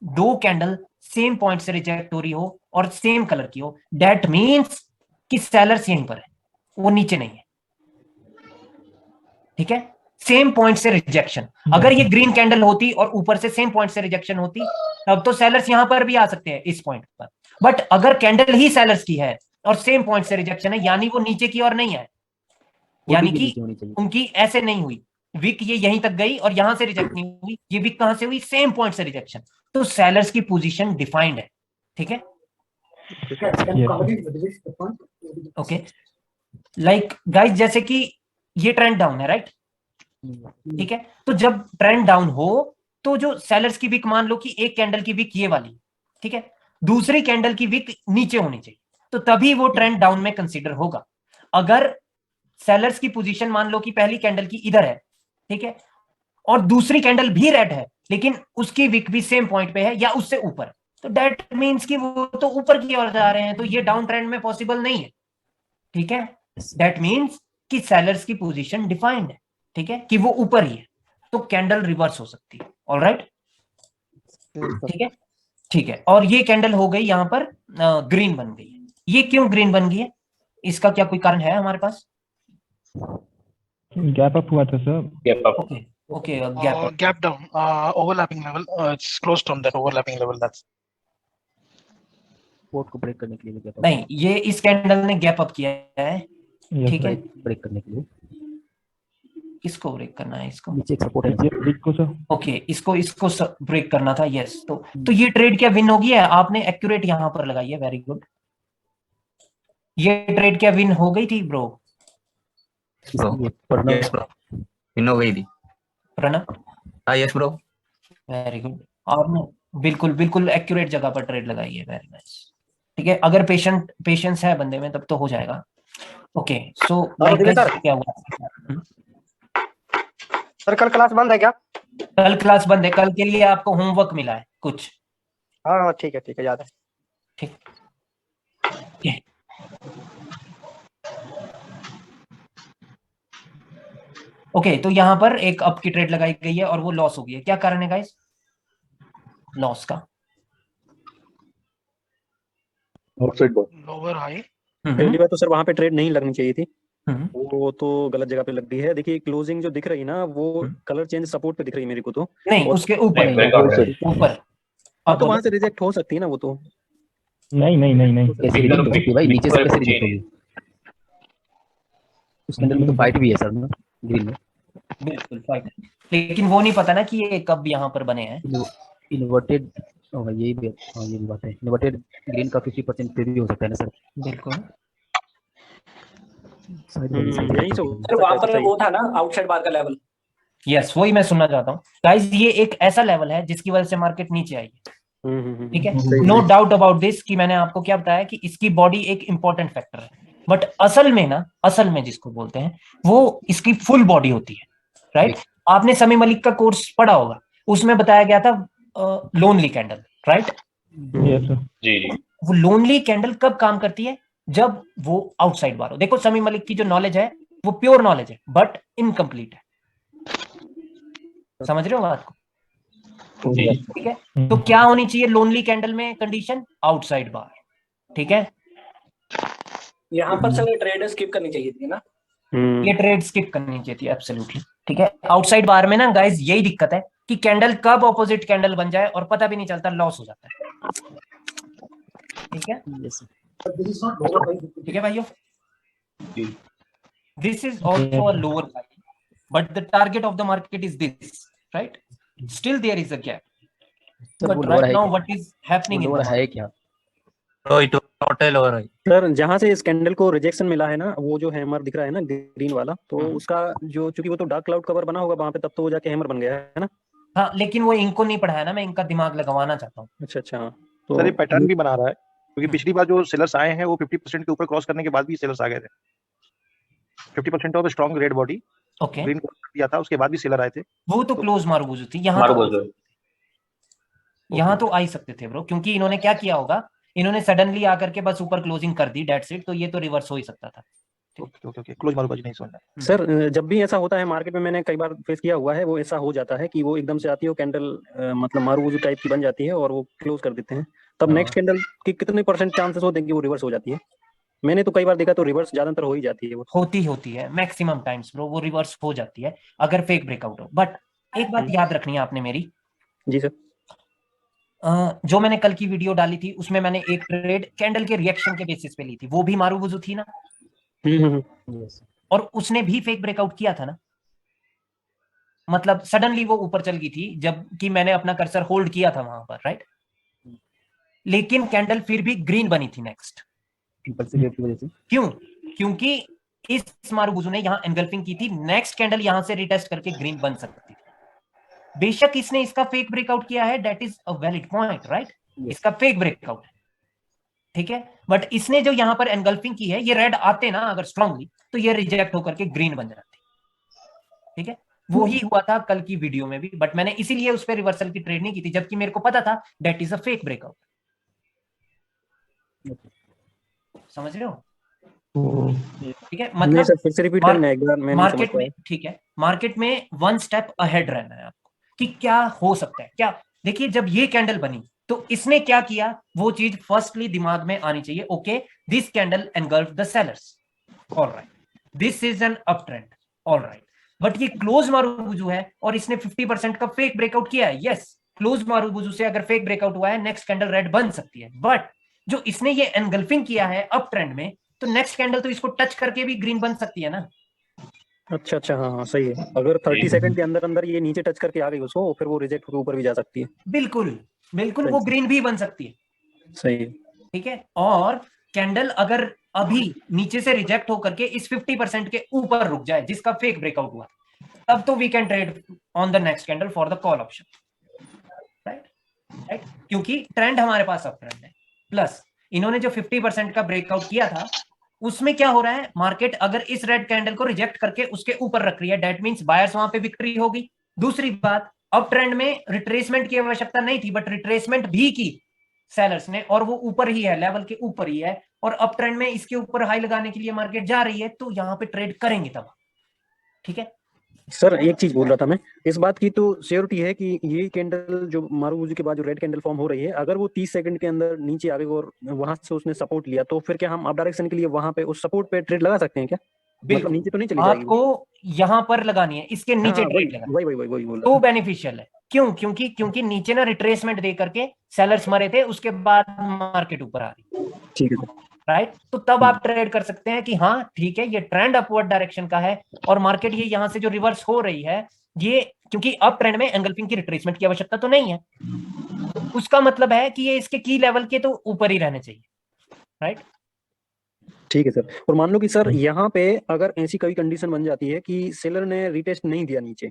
2 कैंडल सेम पॉइंट से रिजेक्ट हो रही हो और सेम कलर की हो, दैट मींस कि सेलर्स यहीं पर है, वो नीचे नहीं है। ठीक है, सेम पॉइंट से रिजेक्शन, अगर ये ग्रीन कैंडल होती और ऊपर से सेम पॉइंट से रिजेक्शन होती, तब तो सेलर्स यहां पर भी आ सकते हैं इस पॉइंट पर। बट अगर कैंडल ही सेलर्स की है और सेम पॉइंट से रिजेक्शन है, यानी वो नीचे की ओर नहीं है, यानी कि उनकी ऐसे नहीं हुई विक, ये यहीं तक गई और यहां से रिजेक्ट नहीं हुई, ये विक कहां से हुई, सेम पॉइंट से रिजेक्शन, तो सेलर्स की पोजीशन डिफाइंड है। ठीक है, ओके लाइक गाइस, जैसे कि ये ट्रेंड डाउन है, राइट? ठीक है, तो जब ट्रेंड डाउन हो तो जो सेलर्स की विक, मान लो कि एक कैंडल की विक ये वाली, ठीक है, दूसरी कैंडल की विक नीचे होनी चाहिए, तो तभी वो ट्रेंड डाउन में कंसीडर होगा। अगर सेलर्स की पोजीशन मान लो कि पहली कैंडल की इधर है, ठीक है, और दूसरी कैंडल भी रेड है लेकिन उसकी विक भी सेम पॉइंट पे है या उससे ऊपर, तो दैट मींस कि वो तो ऊपर की ओर जा रहे हैं, तो ये डाउन ट्रेंड में पॉसिबल नहीं है। ठीक है, दैट मींस कि सेलर्स की पोजीशन डिफाइंड है, ठीक है, कि वो ऊपर ही है, तो कैंडल रिवर्स हो सकती है। ऑलराइट, ठीक है, ठीक है। और ये कैंडल हो गई यहां पर ग्रीन बन गई है। ये क्यों ग्रीन बन गई है, इसका क्या कोई कारण है हमारे पास? गैप अप हुआ था sir. Gap up. Okay okay, gap Gap down, overlapping level. It's closed on that overlapping level. That's support को ब्रेक करने के लिए gap up नहीं, ये इस कैंडल ने गैप अप किया है, ठीक है। ब्रेक करने के लिए किसको ब्रेक करना है, इसको? नीचे एक सपोर्ट है विक को सर। ओके, इसको ब्रेक करना था, यस। तो ये ट्रेड क्या विन हो गई है? आपने एक्यूरेट यहां पर लगाई है, वेरी गुड। ये ट्रेड क्या विन हो गई थी ब्रो? यस ब्रो, विन हो गई थी। प्रणव, हाँ यस ब्रो। वेरी गुड, आपने बिल्कुल बिल्कुल एक्यूरेट जगह पर ट्रेड लगाई है, वेरी नाइस। ठीक है, अगर पेशेंस है बंदे में तब तो हो जाएगा। ओके, सो क्या हुआ सर? कल क्लास बंद है क्या? कल क्लास बंद है, कल के लिए आपको होमवर्क मिला है कुछ। हाँ ठीक है, याद है। ठीक, ओके, तो यहां पर एक अप की ट्रेड लगाई गई है और वो लॉस हो गई है। क्या कारण है गाइस लॉस का? lower high. पहली बात तो सर वहां पे ट्रेड नहीं लगनी चाहिए थी, वो तो गलत जगह पे लग गई है। देखिए क्लोजिंग जो दिख रही ना, वो कलर चेंज सपोर्ट पे दिख रही है मेरे को तो। नहीं, उसके ऊपर नहीं, breakout है। ऊपर हाँ, तो वहां से रिजेक्ट हो सकती है ना वो तो। नहीं नहीं नहीं नहीं कैसे रिजेक्ट हो सकती है भाई? नीचे से कैसे रिजेक्ट होगी? उस कैंडल में तो फाइट भी है सर ना, ग्रीन में। बिल्कुल फाइट, लेकिन वो नहीं पता ना कि ये कब यहाँ पर बने हैं। इन्वर्टेड, ये भी बात है। इन्वर्टेड ग्रीन का 50% पे भी हो सकता है ना सर? बिल्कुल, यही तो सर वहां पर वो था ना आउटसाइड बार का लेवल। यस, वही मैं सुनना चाहता हूँ गाइस। ये एक ऐसा लेवल है जिसकी वजह से मार्केट नीचे आई है, ठीक है। नो डाउट अबाउट दिस कि मैंने आपको क्या बताया कि इसकी बॉडी एक इंपॉर्टेंट फैक्टर है, बट असल में जिसको बोलते हैं वो इसकी फुल बॉडी होती है, राइट? आपने समी मलिक का कोर्स पढ़ा होगा, उसमें बताया गया था lonely candle, right? Yes sir. जी जी। वो लोनली कैंडल कब काम करती है? जब वो आउटसाइड बार हो। देखो समी मलिक की जो नॉलेज है वो प्योर नॉलेज है बट इनकम्प्लीट है, समझ रहे हो बात को? ठीक है, तो क्या होनी चाहिए लोनली कैंडल में कंडीशन? आउटसाइड बार, ठीक है। यहाँ पर सर ट्रेड स्किप करनी चाहिए थी ना, ये ट्रेड स्किप करनी चाहिए थी, एब्सोल्युटली, ठीक है। आउटसाइड बार में ना गाइस यही दिक्कत है कि कैंडल कब ऑपोजिट कैंडल बन जाए और पता भी नहीं चलता, लॉस हो जाता है, ठीक है। ठीक है भाइयों, this is also a lower high but the target of the market is this, right? Still there is a gap, but right now what is happening in the है क्या? टोटल हो रहा है सर। जहां से इस कैंडल को रिजेक्शन मिला है ना, वो जो हैमर दिख रहा है ना ग्रीन वाला, तो उसका जो, चूंकि वो तो डार्क क्लाउड कवर बना होगा वहां पे, तब तो वो जाके हैमर बन गया है ना। हाँ, लेकिन वो इनको नहीं पढ़ाया ना, मैं इनका दिमाग लगवाना चाहता हूँ। अच्छा, तो सर ये पैटर्न भी बना रहा है, क्योंकि पिछली बार जो सेलर्स आए हैं वो 50% के ऊपर क्रॉस करने के बाद भी सेलर्स आ गए थे। 50% of strong red body green cross कर दिया था, उसके बाद भी सेलर आए थे। वो तो क्लोज मारूबूजू थी, यहाँ तो आ ही सकते थे ब्रो, क्योंकि इन्होंने क्या किया होगा, इन्होंने सडनली आकर के बस ऊपर क्लोजिंग कर दी, डेट्स इट, तो ये तो रिवर्स हो ही सकता था। ओके ओके ओके, क्लोज मारूंगा जी, नहीं समझना। सर जब भी ऐसा होता है मार्केट में, मैंने कई बार फेस किया हुआ है, वो ऐसा हो जाता है कि वो एकदम से आती है, वो कैंडल मतलब मारूबुजू टाइप की बन जाती है और वो क्लोज कर देते हैं। तब हाँ। नेक्स्ट कैंडल की कितने % चांसेस होते हैं कि वो रिवर्स हो जाती है? मैंने तो कई बार देखा तो रिवर्स ज्यादातर हो ही जाती है। वो होती है मैक्सिमम टाइम्स ब्रो, वो रिवर्स हो जाती है अगर फेक ब्रेकआउट हो। बट एक बात याद रखनी है आपने मेरी। जी सर। जो मैंने कल की वीडियो डाली थी उसमें मैंने एक ट्रेड कैंडल के रिएक्शन के बेसिस पे ली थी, वो भी मारूबुजू थी ना, और उसने भी फेक ब्रेकआउट किया था ना। मतलब सडनली वो ऊपर चल गई थी जबकि मैंने अपना कर्सर होल्ड किया था वहां पर, राइट। लेकिन कैंडल फिर भी ग्रीन बनी थी नेक्स्ट। क्यों? क्योंकि इस मारूबुजू ने यहां एनगल्फिंग की थी, नेक्स्ट कैंडल यहां से रिटेस्ट करके ग्रीन बन सकती थी। बेशक इसने इसका फेक ब्रेकआउट किया है, that is a valid point, right. इसका फेक ब्रेकआउट है, ठीक है। बट इसने जो यहां पर एनगल्फिंग की है, ये रेड आते ना अगर स्ट्रांगली, तो ये रिजेक्ट होकर के ग्रीन बन जाते, ठीक है। वो ही हुआ था कल की वीडियो में भी, बट मैंने इसीलिए उस पर रिवर्सल की ट्रेड नहीं की थी, जबकि मेरे को पता था that is a fake breakout. समझ रहे हो? ठीक है, मतलब सर फिर से रिपीट करना एक बार, मैं नहीं समझ मार्केट में, ठीक है, मार्केट में 1 स्टेप अहेड रहना है आपको कि क्या हो सकता है। क्या देखिए, जब ये कैंडल बनी तो इसने क्या किया, वो चीज फर्स्टली दिमाग में आनी चाहिए। Okay, this candle engulf the sellers, alright, this is an up trend, alright. But ये क्लोज मारूबुजू है और इसने 50% का फेक ब्रेकआउट किया है। यस, क्लोज मारूबुजू से अगर फेक ब्रेकआउट हुआ है, नेक्स्ट कैंडल रेड बन सकती है। बट जो इसने ये एनगल्फिंग किया है अप ट्रेंड में, तो नेक्स्ट कैंडल तो इसको टच करके भी ग्रीन बन सकती है ना। अच्छा अच्छा, हाँ हाँ सही है। अगर 30 सेकंड के अंदर अंदर ये नीचे टच करके आ गई उसको, फिर वो रिजेक्ट होकर ऊपर भी जा सकती है। बिल्कुल बिल्कुल, वो ग्रीन भी बन सकती है, सही है। ठीक है। और कैंडल अगर अभी नीचे से रिजेक्ट होकर के इस 50% के ऊपर रुक जाए जिसका फेक ब्रेकआउट हुआ, तब तो we can trade on the next candle for the call option, right right. क्योंकि ट्रेंड हमारे पास अप ट्रेंड है, प्लस इन्होंने जो 50% का ब्रेकआउट किया था उसमें क्या हो रहा है, मार्केट अगर इस रेड कैंडल को रिजेक्ट करके उसके ऊपर रख रही है, दैट मींस बायर्स वहां पे विक्ट्री होगी। दूसरी बात, अप ट्रेंड में रिट्रेसमेंट की आवश्यकता नहीं थी, बट रिट्रेसमेंट भी की सेलर्स ने, और वो ऊपर ही है, लेवल के ऊपर ही है, और अप ट्रेंड में इसके ऊपर हाई लगाने के लिए मार्केट जा रही है, तो यहां पे ट्रेड करेंगे तब, ठीक है। सर एक चीज बोल रहा था मैं, इस बात की तो श्योरिटी है कि ये कैंडल जो मारूबुजू के बाद जो रेड कैंडल फॉर्म हो रही है, अगर वो 30 सेकंड के अंदर नीचे आ गई और वहां से उसने सपोर्ट लिया, तो फिर क्या हम अप डायरेक्शन के लिए वहां पे उस सपोर्ट पे ट्रेड लगा सकते हैं क्या? मतलब नीचे तो नहीं चली जाएगी? आपको यहां पर लगानी है, इसके नीचे ट्रेड लगानी, वही बोल तो बेनिफिशियल है। क्यों? क्योंकि नीचे ना रिट्रेसमेंट दे करके सेलर्स मरे थे, उसके बाद मार्केट ऊपर आ रही, ठीक है राइट। तो तब आप ट्रेड कर सकते हैं कि हाँ ठीक है, ये ट्रेंड अपवर्ड डायरेक्शन का है, और मार्केट ये यहां से जो रिवर्स हो रही है, ये क्योंकि अप ट्रेंड में एंगल्फिंग की रिट्रेसमेंट की आवश्यकता तो नहीं है, उसका मतलब है कि ये इसके की लेवल के तो ऊपर ही रहने चाहिए, राइट। ठीक है सर। और मान लो कि सर यहाँ पे अगर ऐसी कोई कंडीशन बन जाती है कि सेलर ने रिटेस्ट नहीं दिया नीचे,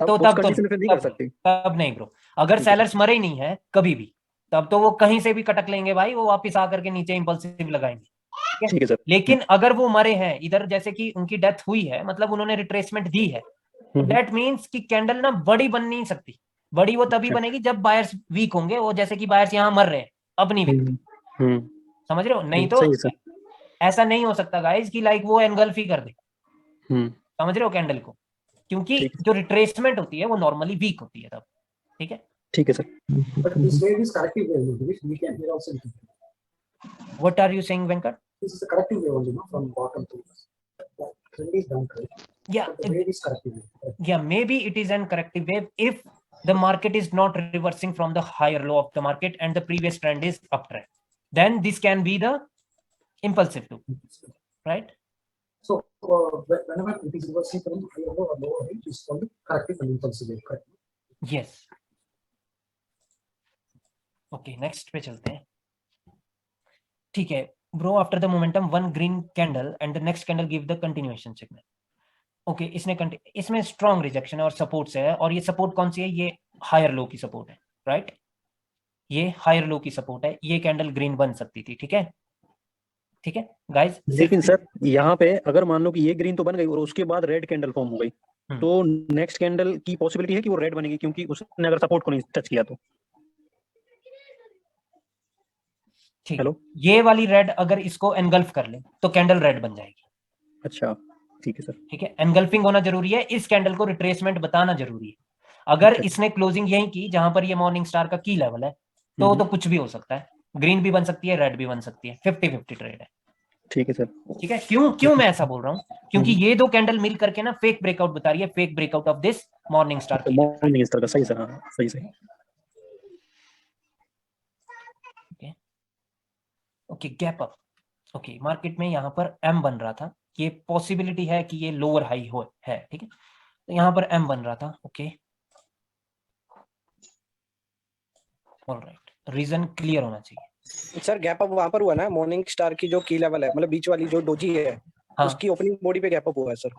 तो उस कंडीशन पे नहीं कर सकते? तब नहीं ब्रो, अगर सेलर्स मरे ही नहीं है कभी भी, तब तो वो कहीं से भी कटक लेंगे भाई, वो वापस आकर के नीचे इंपल्सिव लगाएंगे, ठीक है सर। लेकिन अगर वो मरे हैं इधर, जैसे कि उनकी डेथ हुई है, मतलब उन्होंने रिट्रेसमेंट दी है, दैट मींस कि कैंडल ना बड़ी बन नहीं सकती। बड़ी वो तभी बनेगी जब बायर्स वीक होंगे, वो जैसे कि बायर्स यहाँ मर रहे हैं, अब नहीं वीक, समझ रहे हो? नहीं तो ऐसा नहीं हो सकता गाइस कि लाइक वो एनगल्फ ही कर दे, समझ रहे हो कैंडल को, क्योंकि जो रिट्रेसमेंट होती है वो नॉर्मली वीक होती है तब, ठीक है। ठीक है sir. But this wave is corrective wave, which we can hear also. What are you saying, Venkat? This is a corrective wave only, no? From bottom to the trend is down, right? Yeah, but the wave is corrective wave. Yeah, maybe it is an corrective wave if the market is not reversing from the higher low of the market and the previous trend is uptrend, then this can be the impulsive too, right? So whenever it is reversing from higher low or lower high, it is called corrective and impulsive wave, correct? Yes. Okay, next पे चलते हैं, ठीक है bro. After the momentum one green candle and the next candle give the continuation signal. Okay, इसमें स्ट्रॉन्ग रिजेक्शन है और सपोर्ट से है, और ये सपोर्ट कौन सी है? ये हायर लो की सपोर्ट है, राइट। ये हायर लो की सपोर्ट है, ये कैंडल ग्रीन बन सकती थी, ठीक है, ठीक है गाइस। लेकिन सर यहाँ पे अगर मान लो कि ये ग्रीन तो बन गई और उसके बाद रेड कैंडल फॉर्म हो गई, तो नेक्स्ट कैंडल की पॉसिबिलिटी है कि वो रेड बनेगी, क्योंकि उसने अगर सपोर्ट को नहीं टच किया तो। ठीक, ये वाली रेड अगर इसको एनगल्फ कर ले तो कैंडल रेड बन जाएगी, अच्छा ठीक है सर। ठीक है, एनगल्फिंग होना जरूरी है, इस कैंडल को रिट्रेसमेंट बताना जरूरी है। अगर इसने क्लोजिंग यही की जहां पर ये मॉर्निंग स्टार का की लेवल है तो कुछ भी हो सकता है, ग्रीन भी बन सकती है, रेड भी बन सकती है, 50-50 ट्रेड है। ठीक है सर। ठीक है, क्यों मैं ऐसा बोल रहा हूँ, क्योंकि ये दो कैंडल मिल करके ना फेक ब्रेकआउट बता रही है, fake breakout of this morning star की। मॉर्निंग स्टार का सही सर, हाँ सही सही। Okay gap up. Okay market में यहाँ पर एम बन रहा था, ये पॉसिबिलिटी है कि ये लोअर हाई हो है। ठीक है, तो यहाँ पर एम बन रहा था। ओके ऑलराइट, रीजन क्लियर होना चाहिए। सर गैप अप वहां पर हुआ ना, मॉर्निंग स्टार की जो की लेवल है, मतलब बीच वाली जो डोजी है, हाँ, उसकी ओपनिंग बॉडी पे गैप अप हुआ है सर।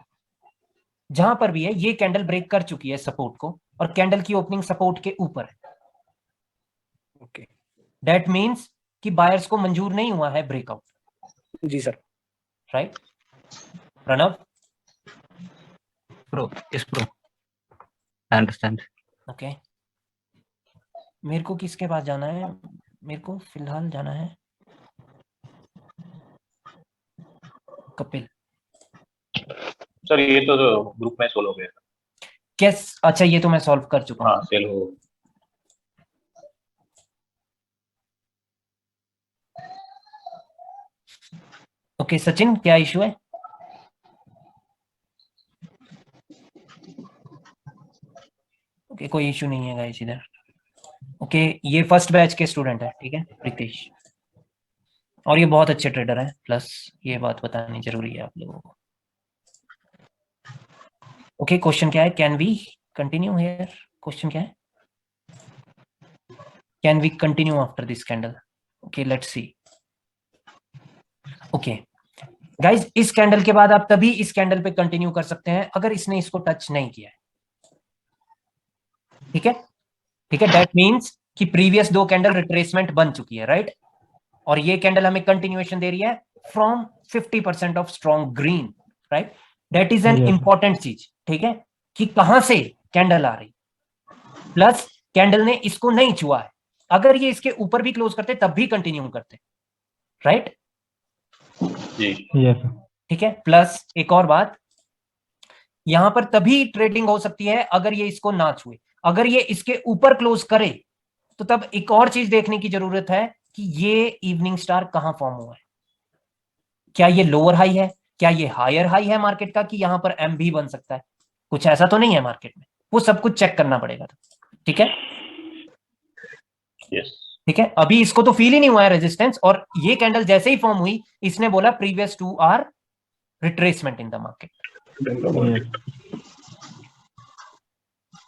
जहां पर भी है ये कैंडल ब्रेक कर चुकी है सपोर्ट को, और कैंडल की ओपनिंग सपोर्ट के ऊपर है। ओके, दैट मींस कि बायर्स को मंजूर नहीं हुआ है ब्रेकआउट। जी sir. Right Pranav? Bro, yes bro. I understand. Okay मेरे को किसके पास जाना है? मेरे को फिलहाल जाना है कपिल। सर ये तो ग्रुप में सोल्व हो गया। कैस? अच्छा ये तो मैं सॉल्व कर चुका हूँ। हाँ सेल हो। ओके सचिन क्या इशू है? ओके कोई इशू नहीं है गाइस इधर। ओके ये फर्स्ट बैच के स्टूडेंट है, ठीक है, प्रीतेश, और ये बहुत अच्छे ट्रेडर है, प्लस ये बात बतानी जरूरी है आप लोगों को। ओके क्वेश्चन क्या है? Can we continue here? Question क्या है? Can we continue after this candle? Okay let's see. Okay guys इस कैंडल के बाद आप तभी इस कैंडल पे कंटिन्यू कर सकते हैं अगर इसने इसको टच नहीं किया है। ठीक है, ठीक है, दैट मींस कि प्रीवियस दो कैंडल रिट्रेसमेंट बन चुकी है, राइट? और ये कैंडल हमें कंटिन्यूएशन दे रही है from 50% of strong green, right? That is an important चीज, ठीक है, कि कहां से कैंडल आ रही, प्लस कैंडल ने इसको नहीं छुआ है। अगर ये इसके ऊपर भी क्लोज करते तब भी कंटिन्यू करते, राइट? ठीक है, प्लस एक और बात, यहां पर तभी ट्रेडिंग हो सकती है अगर ये इसको ना छुए। अगर ये इसके ऊपर क्लोज करे तो तब एक और चीज देखने की जरूरत है कि ये इवनिंग स्टार कहां फॉर्म हुआ है। क्या ये लोअर हाई है? क्या ये हायर हाई है मार्केट का? कि यहां पर एम भी बन सकता है? कुछ ऐसा तो नहीं है मार्केट में, वो सब कुछ चेक करना पड़ेगा। ठीक है, ठीक है, अभी इसको तो फील ही नहीं हुआ है रेजिस्टेंस, और ये कैंडल जैसे ही फॉर्म हुई इसने बोला previous two R retracement in the market.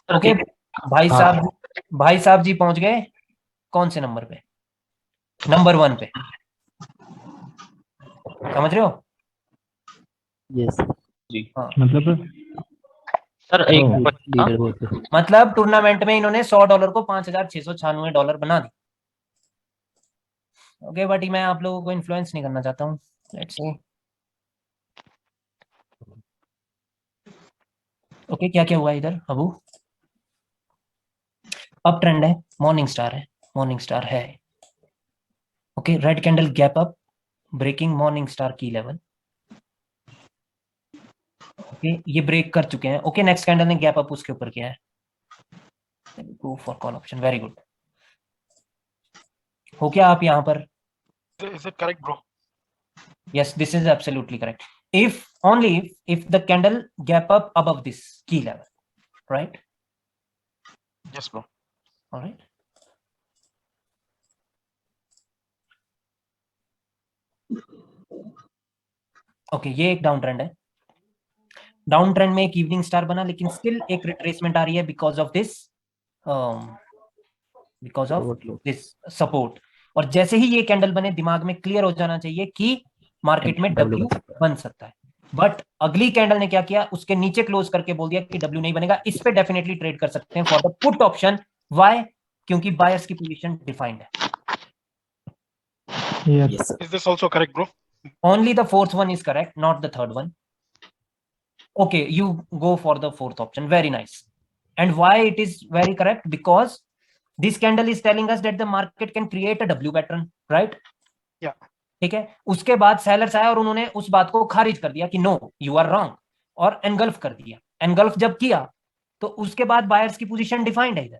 Okay भाई साहब जी पहुंच गए कौन से नंबर पे? नंबर 1 पे, समझ रहे हो? यस जी हाँ मतलब सर एक मतलब टूर्नामेंट में इन्होंने $100 को $5,696 बना दी। ओके बट मैं आप लोगों को इन्फ्लुएंस नहीं करना चाहता हूँ। Let's see. ओके क्या क्या हुआ इधर अबू? अप ट्रेंड है, मॉर्निंग स्टार है, मॉर्निंग स्टार है। Okay red candle gap up, breaking morning star की लेवल। ओके ये ब्रेक कर चुके हैं। ओके नेक्स्ट कैंडल ने गैप अप उसके ऊपर किया है। Go for call option, very good. हो क्या आप यहाँ पर? Is it correct, bro? Yes, this is absolutely correct. If only if the candle gap up above this key level, right? Yes, bro. All right. Okay, ये एक डाउन ट्रेंड है। डाउन ट्रेंड में एक इवनिंग स्टार बना, लेकिन स्टिल एक रिट्रेसमेंट आ रही है बिकॉज ऑफ दिस सपोर्ट। और जैसे ही ये कैंडल बने दिमाग में क्लियर हो जाना चाहिए कि मार्केट में डब्ल्यू बन सकता है। बट अगली कैंडल ने क्या किया, उसके नीचे क्लोज करके बोल दिया कि डब्ल्यू नहीं बनेगा। इस पे डेफिनेटली ट्रेड कर सकते हैं for the put option. Why? क्योंकि बायर्स की पोजीशन डिफाइंड है। Is this also correct, bro? Only the fourth one is correct, not the third one. Okay, you go for the fourth option. Very nice. And why it is very correct? Because this candle is telling us that the market can create a W pattern, right? Yeah. ठीक है, उसके बाद सेलर्स आए और उन्होंने उस बात को खारिज कर दिया कि नो यू आर रॉन्ग, और एनगल्फ कर दिया। एनगल्फ जब किया तो उसके बाद बायर्स की पोजीशन डिफाइंड है इधर,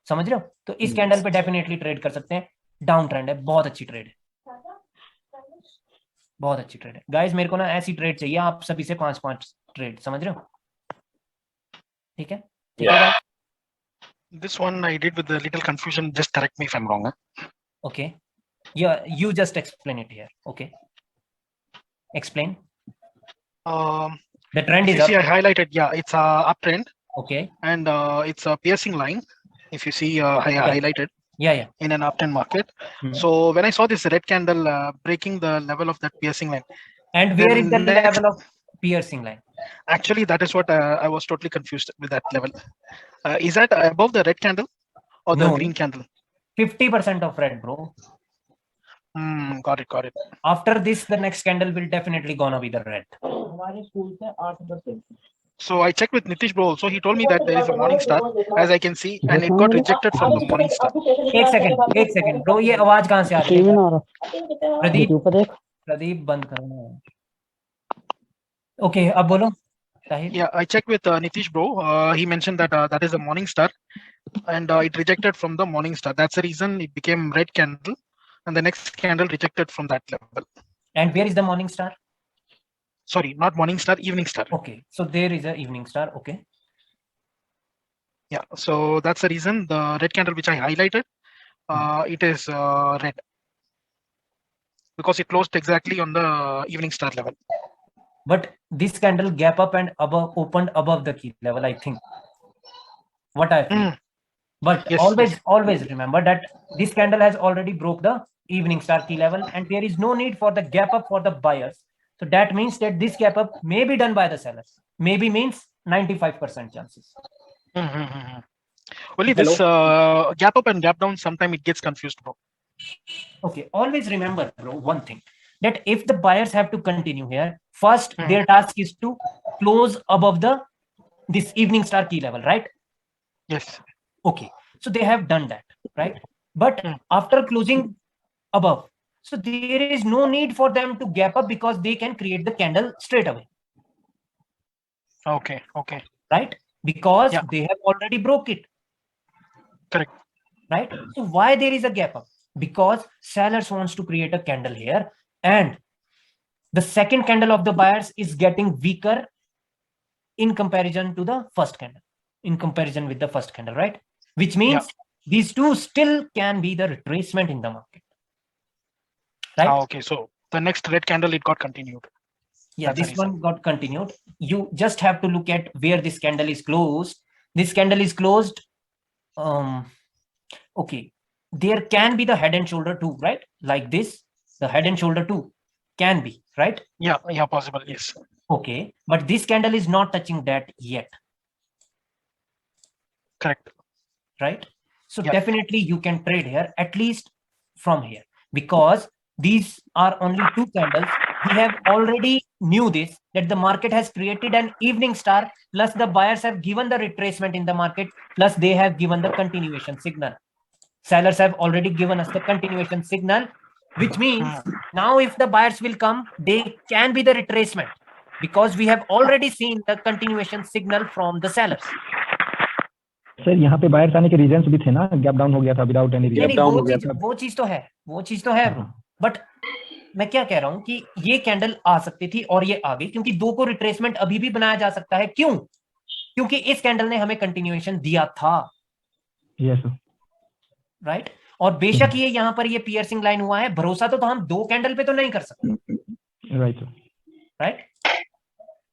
समझ रहे हो? तो इस कैंडल पे डेफिनेटली ट्रेड कर सकते हैं। डाउन ट्रेंड है, बहुत अच्छी ट्रेड है, बहुत अच्छी ट्रेड है गाइस। मेरे को ना ऐसी ट्रेड चाहिए आप सभी से, 5-5 ट्रेड, समझ रहे हो? ठीक है, ठीक है guys? This one I did with a little confusion. Just correct me if I'm wrong. Okay, yeah, you just explain it here. Okay, explain. The trend If is you up. see, I highlighted. Yeah, it's a uptrend. Okay. And it's a piercing line. If you see, I highlighted. Yeah. In an uptrend market. So when I saw this red candle breaking the level of that piercing line. And where is the level of piercing line? Actually, that is what I was totally confused with that level. Is that above the red candle or the green candle? 50% of red, bro. Got it. After this, the next candle will definitely gonna be the red. So I checked with Nitish bro also. He told me that there is a morning star, as I can see, and it got rejected from the morning star. एक सेकंड bro, ये आवाज कहाँ से आ रही है? प्रदीप बंद करो। Okay, अब बोलो। Yeah, I checked with Nitish bro. He mentioned that that is a morning star, and it rejected from the morning star. That's the reason it became red candle, and the next candle rejected from that level. And where is the morning star? Sorry, not morning star, evening star. Okay, so there is a evening star. Okay. Yeah, so that's the reason the red candle which I highlighted, it is red because it closed exactly on the evening star level. But this candle gap up and above opened above the key level, I think. What I feel. But yes, always remember that this candle has already broke the evening star key level, and there is no need for the gap up for the buyers. So that means that this gap up may be done by the sellers. Maybe means 95% chances. Only this gap up and gap down, sometimes it gets confused, bro. Okay, always remember, bro, one thing, that if the buyers have to continue here, first their task is to close above this evening star key level, right? Yes. Okay, so they have done that, right? But after closing above, so there is no need for them to gap up because they can create the candle straight away. Okay. Right? Because they have already broke it. Correct. Right? So why there is a gap up? Because sellers wants to create a candle here, and the second candle of the buyers is getting weaker in comparison to the first candle, in comparison with the first candle, right? Which means these two still can be the retracement in the market. Right? Okay, so the next red candle, it got continued. Yeah, this one got continued. You just have to look at where this candle is closed. This candle is closed. Okay, there can be the head and shoulder too, right? Like this, the head and shoulder too can be, right? Yeah, possible, yes. Okay, but this candle is not touching that yet. Correct. Right? So definitely you can trade here, at least from here, because these are only two candles. We have already knew this, that the market has created an evening star, plus the buyers have given the retracement in the market, plus they have given the continuation signal. Sellers have already given us the continuation signal, which means now if the buyers will come, they can be the retracement, because we have already seen the continuation signal from the sellers. Sir यहाँ पे बायर्स आने के रीजंस भी थे ना, गैप डाउन हो गया था विदाउट एनी रीजन। वो चीज तो है ब्रो, बट मैं क्या कह रहा हूं कि ये कैंडल आ सकती थी और ये आ गई, क्योंकि दो को रिट्रेसमेंट अभी भी बनाया जा सकता है। क्यों? क्योंकि इस कैंडल ने हमें कंटिन्यूएशन दिया था। Yes right. और बेशक ये यहाँ पर ये पियर्सिंग लाइन हुआ है, भरोसा तो हम दो कैंडल पे तो नहीं कर सकते। राइट।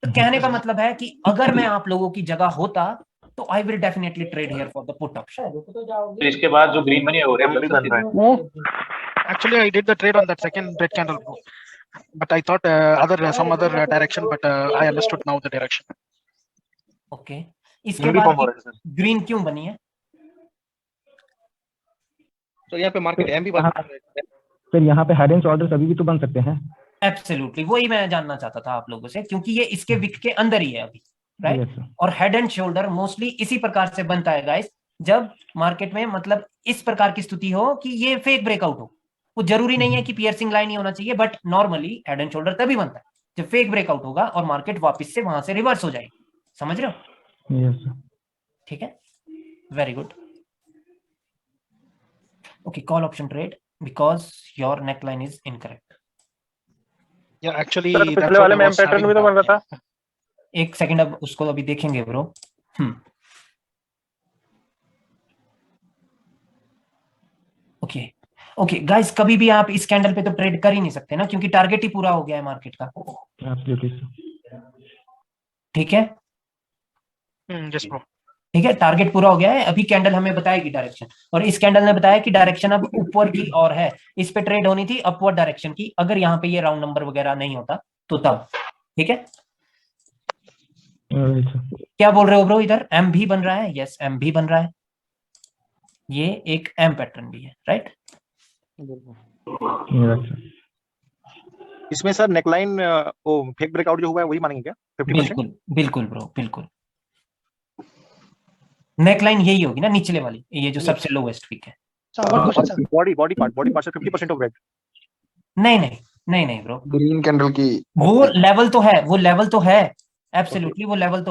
तो कहने का मतलब है कि अगर मैं आप लोगों की जगह होता तो I will definitely trade here for the put option. तो इसके बाद जो ग्रीन मनी है वो भी बन रहा है। Actually, I did the trade on that second red candle, but I thought some other direction, but I understood now the direction. Okay. इसके बाद ग्रीन क्यों बनी है? तो यहाँ पे मार्केट एम भी बन रहा है। फिर यहाँ पे हेड एंड शोल्डर्स अभी भी तो बन सकते हैं। एब्सोल्युटली, वही मैं जानना चाहता था आप लोगों से, क्योंकि ये इसके विक के अंदर ही है अभी, राइट। और हेड एंड शोल्डर मोस्टली इसी प्रकार से बनता है गाइस, जब मार्केट में मतलब इस प्रकार की स्थिति हो कि ये फेक ब्रेकआउट हो, वो जरूरी नहीं है कि पियर्सिंग लाइन ही होना चाहिए, but normally head and shoulder तभी बनता है जब फेक ब्रेकआउट होगा और मार्केट वापस से वहां से रिवर्स हो जाएगी। समझ रहे हो? Yes sir. ठीक है, very good. Okay, call option trade because your neckline is incorrect. Yeah, actually sir that's पिछले what वाले I में was पैटर्न having भी तो बन doubt, रहा था। एक सेकंड, अब उसको अभी देखेंगे ब्रो। ओके ओके गाइस, कभी भी आप इस कैंडल पे तो ट्रेड कर ही नहीं सकते ना, क्योंकि टारगेट ही पूरा हो गया है मार्केट का। Absolutely sir. ठीक है, Yes, bro. ठीक है, टारगेट पूरा हो गया है। अभी कैंडल हमें बताएगी डायरेक्शन, और इस कैंडल ने बताया कि डायरेक्शन अब ऊपर की ओर है। इस पे ट्रेड होनी थी अपवर्ड डायरेक्शन की, अगर यहाँ पे ये राउंड नंबर वगैरह नहीं होता तो तब। ठीक है, ऑलराइट सर। क्या बोल रहे हो ब्रो? इधर एम भी बन रहा है। यस, एम भी बन रहा है, ये एक एम पैटर्न भी है, राइट? Alright sir. इसमें सर नेकलाइन वो फेक ब्रेकआउट जो हुआ है वही मानेंगे क्या 50%? बिल्कुल बिल्कुल ब्रो, बिल्कुल। नेकलाइन यही होगी ना, निचले वाली, ये जो सबसे लोवेस्ट पीक है। बॉडी पार्ट से 50% ऑफ रेड। नहीं नहीं नहीं नहीं ब्रो, ग्रीन कैंडल की वो लेवल तो है, वो लेवल तो है, एब्सोल्युटली वो लेवल तो